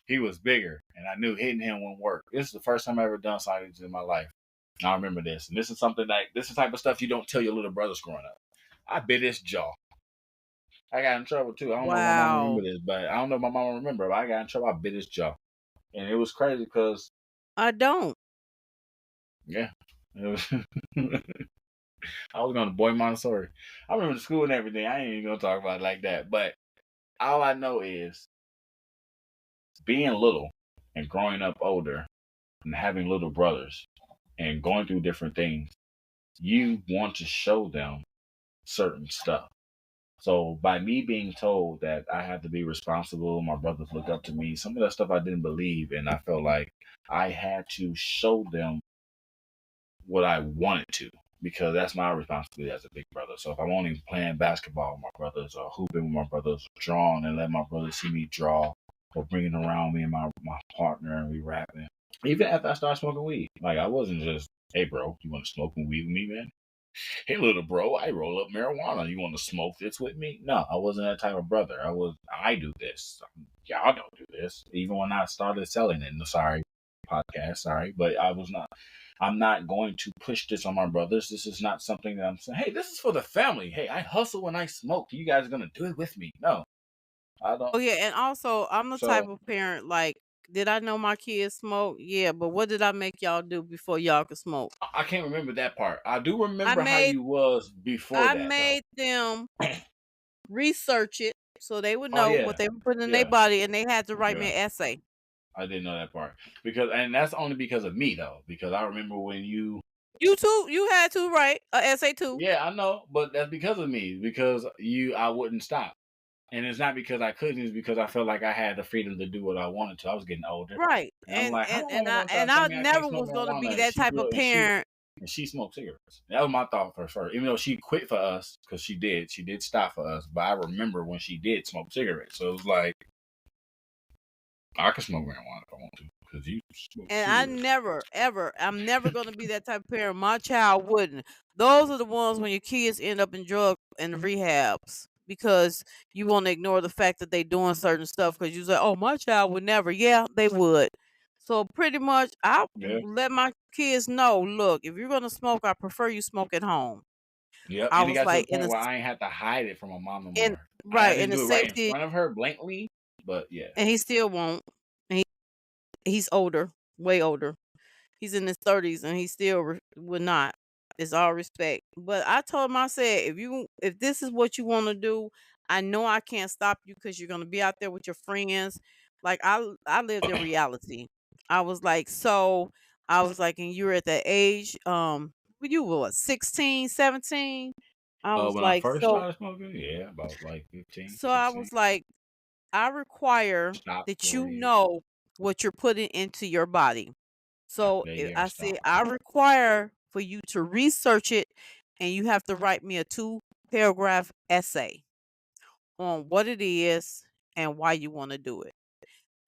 He was bigger, and I knew hitting him wouldn't work. This is the first time I ever done something in my life. I remember this, and this is something like this is the type of stuff you don't tell your little brothers growing up. I bit his jaw. I got in trouble too. I don't know if my mama remember Wow. this, but I don't know if my mama remember. But I got in trouble. I bit his jaw, and it was crazy because I don't. yeah, it was. I was going to Boy Montessori. I remember the school and everything. I ain't even gonna talk about it like that. But all I know is being little and growing up older and having little brothers and going through different things. You want to show them certain stuff. So by me being told that I have to be responsible, my brothers look up to me, some of that stuff I didn't believe, and I felt like I had to show them what I wanted to because that's my responsibility as a big brother. So if I'm only playing basketball with my brothers or hooping with my brothers, or drawing and let my brothers see me draw or bringing around me and my partner and we rapping. Even after I started smoking weed, like I wasn't just, hey bro, you want to smoke weed with me, man? Hey little bro, I roll up marijuana. You want to smoke this with me? No, I wasn't that type of brother. I do this. Y'all don't do this. Even when I started selling it, sorry, podcast, sorry, but I'm not going to push this on my brothers. This is not something that I'm saying, hey, this is for the family. Hey, I hustle when I smoke. You guys are going to do it with me. No, I don't. Oh yeah, and also I'm the type So of parent like, did I know my kids smoke? Yeah, but what did I make y'all do before y'all could smoke? I can't remember that part. I do I remember how made you was before I that, though. made them research it so they would Oh, know what yeah. they were putting in their Yeah. body, and they had to write me Yeah. an essay. I didn't know that part. And that's only because of me, though. Because I remember when You too, you had to write a essay too. yeah, I know, but that's because of me. Because I wouldn't stop. And it's not because I couldn't, it's because I felt like I had the freedom to do what I wanted to. I was getting older. Right. And I'm like, how And my and mama I gonna try and to tell I me I can't never smoke was gonna be marijuana and that she type of grew parent. and she smoked cigarettes. That was my thought for her. Even though she quit for us, because she did stop for us. But I remember when she did smoke cigarettes. So it was like, I can smoke marijuana if I want to, because you smoke And I cigarettes. never, ever, I'm never gonna be that type of parent. My child wouldn't. Those are the ones when your kids end up in drug and rehabs because you want to ignore the fact that they doing certain stuff because you say, "Oh, my child would never." Yeah, they would. So pretty much, I Yeah. let my kids know. Look, if you're gonna smoke, I prefer you smoke at home. Yep. I And it was got to the like point where I ain't had to hide it from my mom no in more. I right in didn't the do it right in safety, front of her blatantly, but yeah. and he still won't. And he's older, way older. He's in his 30s and he still would not. It's all respect. But I told him, I said, if this is what you want to do, I know I can't stop you because you're gonna be out there with your friends. Like I lived in reality. I was like, so I was like, and you were at that age, you were what, 16, 17? I was When I like, first so started smoking, yeah, about like 15, so I 16. was like, I require Stopped that for a you year. know what you're putting into your body. So After that year, I I said, stopped. I require for you to research it, and you have to write me a 2-paragraph essay on what it is and why you want to do it.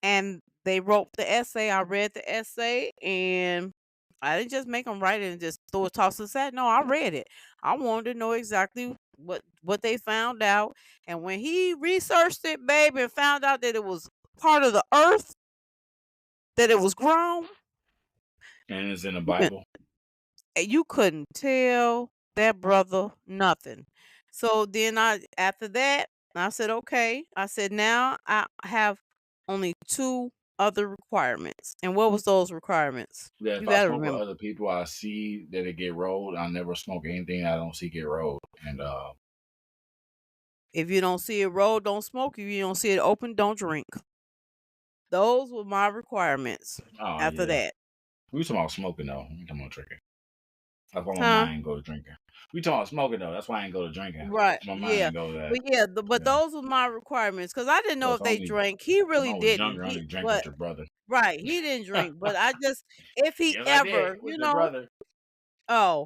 And they wrote the essay. I read the essay, and I didn't just make them write it and just throw a toss to the side. No, I read it. I wanted to know exactly what they found out. And when he researched it, baby, and found out that it was part of the earth, that it was grown, And it's in the you Bible. you couldn't tell that brother nothing. So then after that, I said, okay. I said, now I have only two other requirements. And what was those requirements? Yeah, You if I got to smoke with remember. other people, I see that it get rolled. I never smoke anything I don't see get rolled. And If you don't see it roll, don't smoke. If you don't see it open, don't drink. Those were my requirements oh after yeah, that. we talking about smoking though. We talking about drinking. That's why my Huh? mind ain't go to drinking. We talking about smoking though. That's why I ain't go to drinking. Right. My mind Yeah. ain't go to that. But yeah, but Yeah. those were my requirements because I didn't know Plus, if they drank. He when I really was didn't. younger, I only drank with But your brother. right, he didn't drink. But I just, if he Yes, I did ever, with your brother. oh,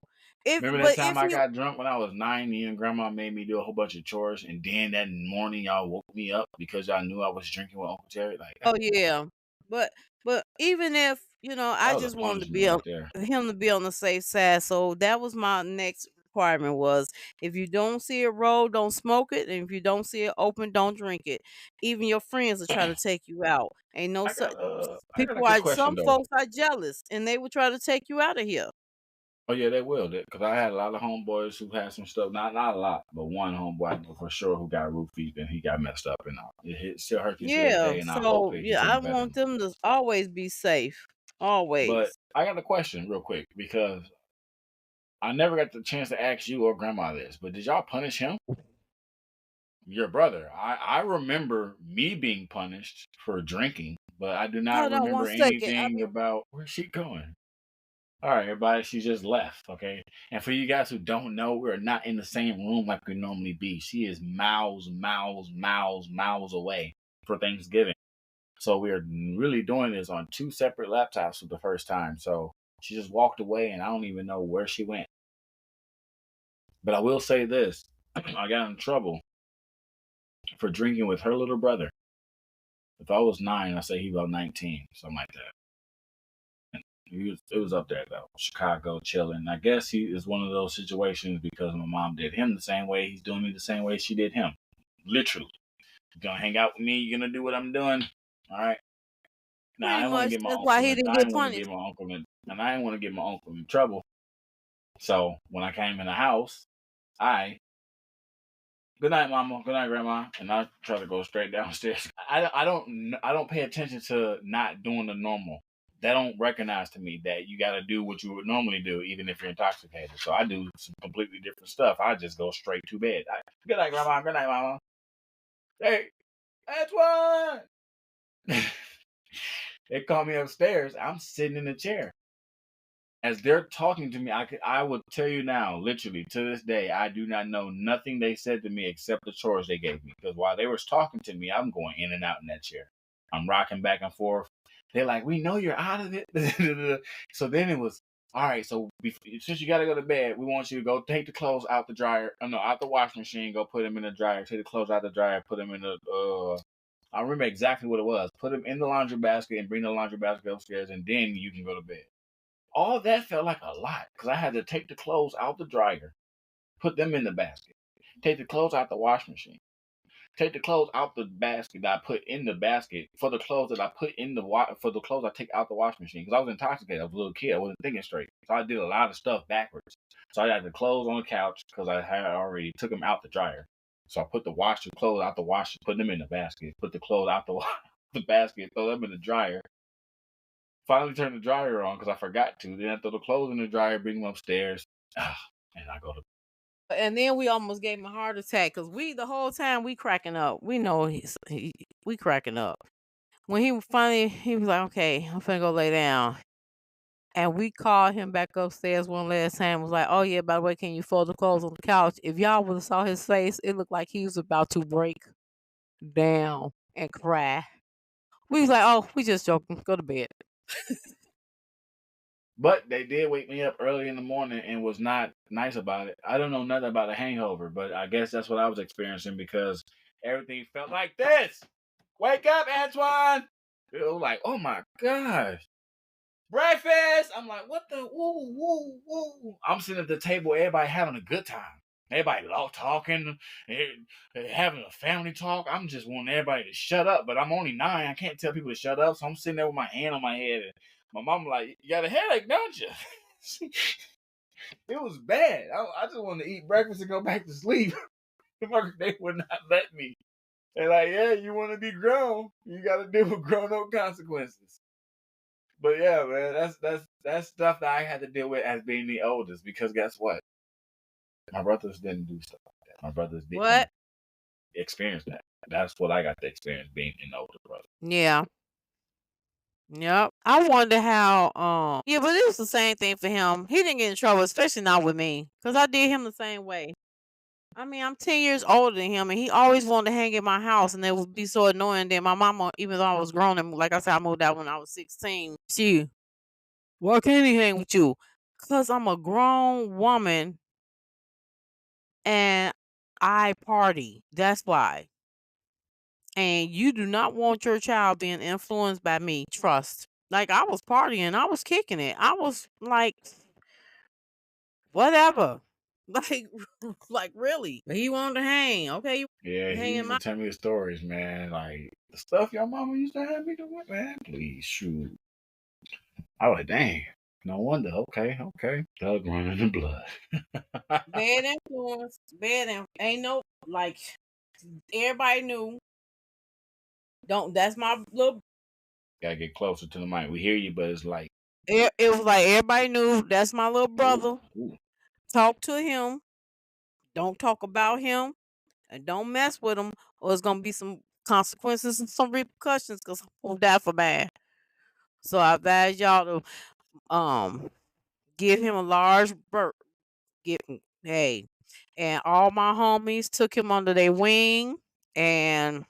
Remember that time if I he, got drunk when I was 9? Me and grandma made me do a whole bunch of chores, and then that morning y'all woke me up because y'all knew I was drinking with Uncle Terry. Like oh yeah, but even if I that was a just wanted to punishment be on right there. him to be on the safe side. So that was my next requirement was if you don't see it roll, don't smoke it, and if you don't see it open, don't drink it. Even your friends will try to take you out. Ain't no such I got a people good are question some though. folks are jealous and they will try to take you out of here. Oh yeah, they will. Because I had a lot of homeboys who had some stuff. Not a lot, but one homeboy I know for sure who got roofied and he got messed up, and still hurts me to this Yeah, day. And I hope so that he's yeah, I doing better want now. them to always be safe. But Always. I got a question real quick because I never got the chance to ask you or grandma this. But did y'all punish him? Your brother. I remember me being punished for drinking, but I do not Hold on one remember second. anything about where's she going. All right, everybody, she just left. Okay, and for you guys who don't know, we're not in the same room like we normally be. She is miles away for Thanksgiving. So we are really doing this on two separate laptops for the first time. So she just walked away, and I don't even know where she went. But I will say this: I got in trouble for drinking with her little brother. If I was 9, I say he about 19, something like that. It was up there though, Chicago, chilling. I guess he is one of those situations because my mom did him the same way. He's doing me the same way she did him. Literally, you're gonna hang out with me. You're gonna do what I'm doing. All right. Now I Pretty didn't want to much get my that's why uncle he in. didn't I get didn't want to get punished. my uncle in, and I didn't want to get my uncle in trouble. So when I came in the house, I good night, mama. Good night, grandma. And I try to go straight downstairs. I don't pay attention to not doing the normal. They don't recognize to me that you got to do what you would normally do, even if you're intoxicated. So I do some completely different stuff. I just go straight to bed. Good night, grandma. Good night, mama. Hey, Antoine. They call me upstairs. I'm sitting in the chair. As they're talking to me, I would tell you now, literally to this day, I do not know nothing they said to me except the chores they gave me. Because while they were talking to me, I'm going in and out in that chair. I'm rocking back and forth. They're like, "We know you're out of it." So then it was, all right. So since you got to go to bed, we want you to go take the clothes out the dryer. No, out the washing machine. Go put them in the dryer. Take the clothes out the dryer. Put them in the. I remember exactly what it was. Put them in the laundry basket and bring the laundry basket upstairs, and then you can go to bed. All that felt like a lot because I had to take the clothes out the dryer, put them in the basket, take the clothes out the wash machine, take the clothes out the basket that I put in the basket for the clothes that I put in for the clothes I take out the wash machine because I was intoxicated. I was a little kid. I wasn't thinking straight, so I did a lot of stuff backwards. So I had the clothes on the couch because I had already took them out the dryer. So I put the clothes out the washer, put them in the basket, put the clothes out the basket, throw them in the dryer. Finally turned the dryer on because I forgot to. Then I throw the clothes in the dryer, bring them upstairs, and I go to. And then we almost gave him a heart attack because the whole time we cracking up. We know we cracking up. When he was like, okay, I'm finna go lay down. And we called him back upstairs one last time. Was like, oh yeah, by the way, can you fold the clothes on the couch? If y'all would have saw his face, it looked like he was about to break down and cry. We was like, oh, we just joking. Go to bed. But they did wake me up early in the morning and was not nice about it. I don't know nothing about a hangover, but I guess that's what I was experiencing because everything felt like this. Wake up, Antoine! It was like, oh my gosh. Breakfast! I'm like, what the woo, woo, woo. I'm sitting at the table, everybody having a good time. Everybody talking, having a family talk. I'm just wanting everybody to shut up, but I'm only 9. I can't tell people to shut up, so I'm sitting there with my hand on my head. And my mom like, you got a headache, don't you? It was bad. I just wanted to eat breakfast and go back to sleep. They would not let me. They're like, yeah, you want to be grown, you got to deal with grown-up consequences. But yeah, man, that's stuff that I had to deal with as being the oldest because guess what? My brothers didn't do stuff like that. My brothers didn't What? experience that. That's what I got to experience being an older brother. Yeah. Yep. I wonder how yeah, but it was the same thing for him. He didn't get in trouble, especially not with me. Cause I did him the same way. I mean, I'm 10 years older than him and he always wanted to hang at my house and it would be so annoying that my mama, even though I was grown and like I said, I moved out when I was 16. Why can't he hang with you? Cause I'm a grown woman and I party. That's why. And you do not want your child being influenced by me. Trust. Like I was partying, I was kicking it. I was like, whatever. Like, like really. He wanted to hang. Okay, you Yeah, he hanging used my to tell me the stories, man. Like the stuff your mama used to have me do, man. Please, shoot. I was like, dang. No wonder. Okay, okay. Thug running the blood. bad influence. Ain't no like everybody knew. Don't that's my little Gotta get closer to the mic. We hear you, but it's like, it was like everybody knew that's my little ooh, brother. ooh. Talk to him. Don't talk about him. And don't mess with him, or it's gonna be some consequences and some repercussions because I'm gonna die for bad. So I advise y'all to give him a large bird. Hey, and all my homies took him under their wing, and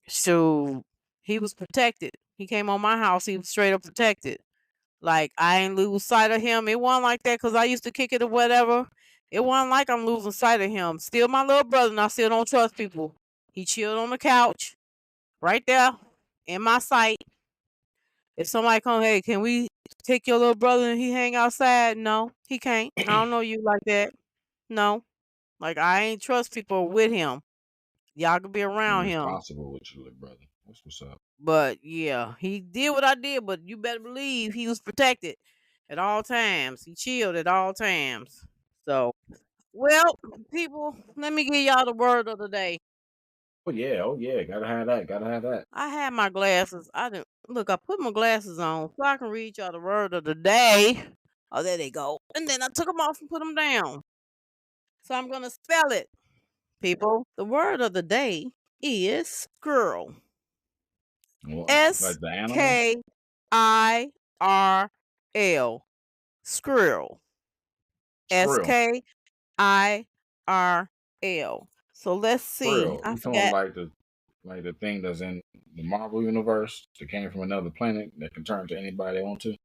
so he was protected. He came on my house. He was straight up protected. Like I ain't lose sight of him. It wasn't like that because I used to kick it or whatever. It wasn't like I'm losing sight of him. Still my little brother, and I still don't trust people. He chilled on the couch, right there, in my sight. If somebody come, hey, can we take your little brother and he hang outside? No, he can't. I don't know you like that. No, like I ain't trust people with him. Y'all could be You're around him. responsible with your little brother. That's what's up. But yeah, he did what I did, but you better believe he was protected at all times. He chilled at all times. So, well, people, let me give y'all the word of the day. Oh yeah. Gotta have that. Gotta have that. I had my glasses. I didn't look. I put my glasses on so I can read y'all the word of the day. Oh, there they go. And then I took them off and put them down. So I'm gonna spell it, people. The word of the day is squirrel. Well, S like the animal, K IRL. Squirrel. S squirrel, K IRL. So let's see. squirrel. I You talking forgot. like the thing that's in the Marvel universe that came from another planet that can turn to anybody they want to?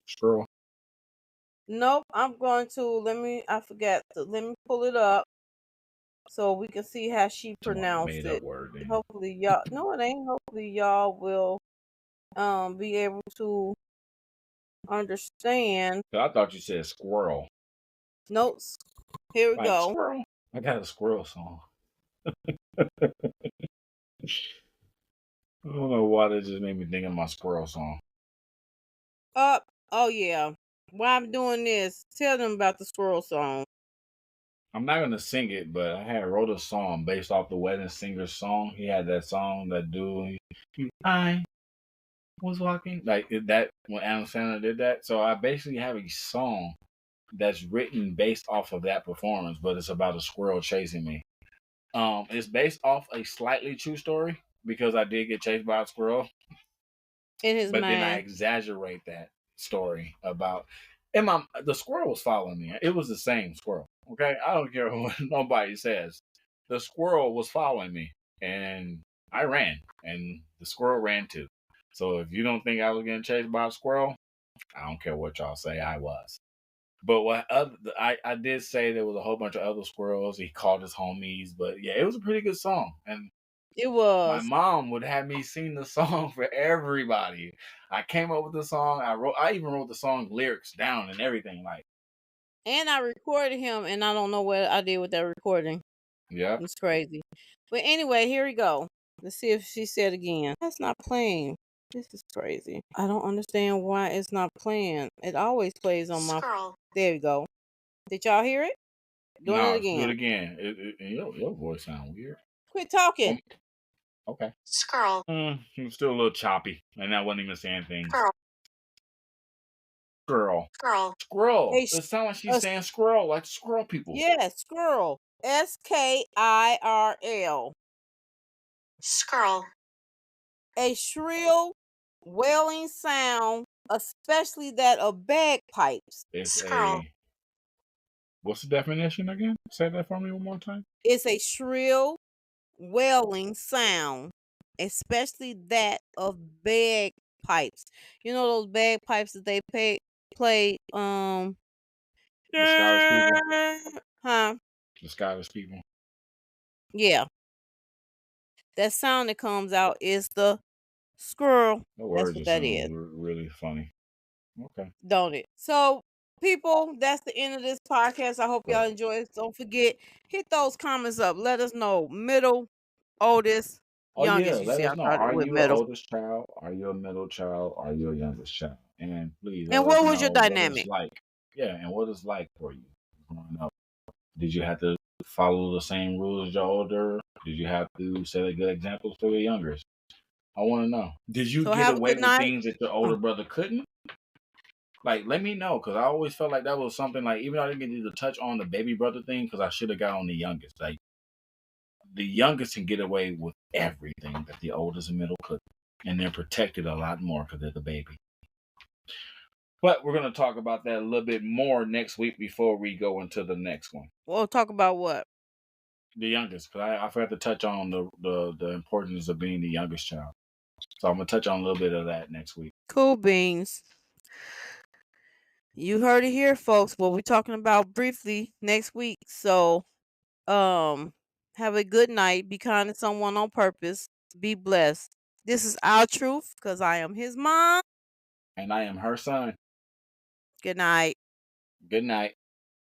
Squirrel. Nope. I'm going to I forgot. Let me pull it up so we can see how she Talking about pronounced made up it. word then. Hopefully y'all no it ain't. Hopefully y'all will be able to understand. I thought you said squirrel. Notes. Here we Like go. squirrel. I got a squirrel song. I don't know why that just made me think of my squirrel song. Up. Oh yeah. Why I'm doing this? Tell them about the squirrel song. I'm not gonna sing it, but I had wrote a song based off the Wedding Singer's song. He had that song, that dude. I was walking like that when Adam Sandler did that. So I basically have a song that's written based off of that performance, but it's about a squirrel chasing me. It's based off a slightly true story because I did get chased by a squirrel, In his but then I mind. exaggerate that story about and the squirrel was following me. It was the same squirrel. Okay, I don't care what nobody says. The squirrel was following me, and I ran, and the squirrel ran too. So if you don't think I was getting chased by a squirrel, I don't care what y'all say. I was. But what other I did say there was a whole bunch of other squirrels. He called his homies, but yeah, it was a pretty good song. And It my was. mom would have me sing the song for everybody. I came up with the song. I even wrote the song lyrics down and everything. Like, And I recorded him, and I don't know what I did with that recording. yeah. It's crazy. But anyway, here we go. Let's see if she said again. That's not playing. This is crazy. I don't understand why it's not playing. It always plays on my. Scroll. There we go. Did y'all hear it? Doing it No, do it again. again. Your voice sounds weird. Quit talking. Okay. Scroll. It was still a little choppy, and I wasn't even saying things. Scroll. Squirrel. Scroll. Squirrel. A, It sounds like she's saying squirrel, like squirrel people. yeah, squirrel. SKIRL. Scroll. A shrill, wailing sound, especially that of bagpipes. It's Scroll. What's the definition again? Say that for me one more time. It's a shrill, wailing sound, especially that of bagpipes. You know those bagpipes that they play The Scottish people. huh? The Scottish people. Yeah. That sound that comes out is the squirrel. The That's word what just that is. sounds really funny. Okay. Don't it? So, people, that's the end of this podcast. I hope But, y'all enjoy it. Don't forget, hit those comments up. Let us know. Middle, oldest, oh yeah, youngest. You let see, us I know. started Are with you an middle. oldest child? Are you a middle child? Are you a youngest child? And please And let us what was know your what it's dynamic? like. Yeah, and what it's like for you growing up. Did you have to follow the same rules as your older? Did you have to set a good example for your youngers? I want to know. Did you So, get have a away good with night. things that your older brother couldn't? Like, let me know, because I always felt like that was something like, even though I didn't get to touch on the baby brother thing, because I should have got on the youngest. Like, the youngest can get away with everything that the oldest and middle couldn't, and they're protected a lot more because they're the baby. But we're going to talk about that a little bit more next week before we go into the next one. We'll talk about what? The youngest, because I forgot to touch on the importance of being the youngest child. So I'm going to touch on a little bit of that next week. Cool beans. You heard it here, folks. What we're talking about briefly next week. So, have a good night. Be kind to someone on purpose. Be blessed. This is our truth because I am his mom. And I am her son. Good night. Good night.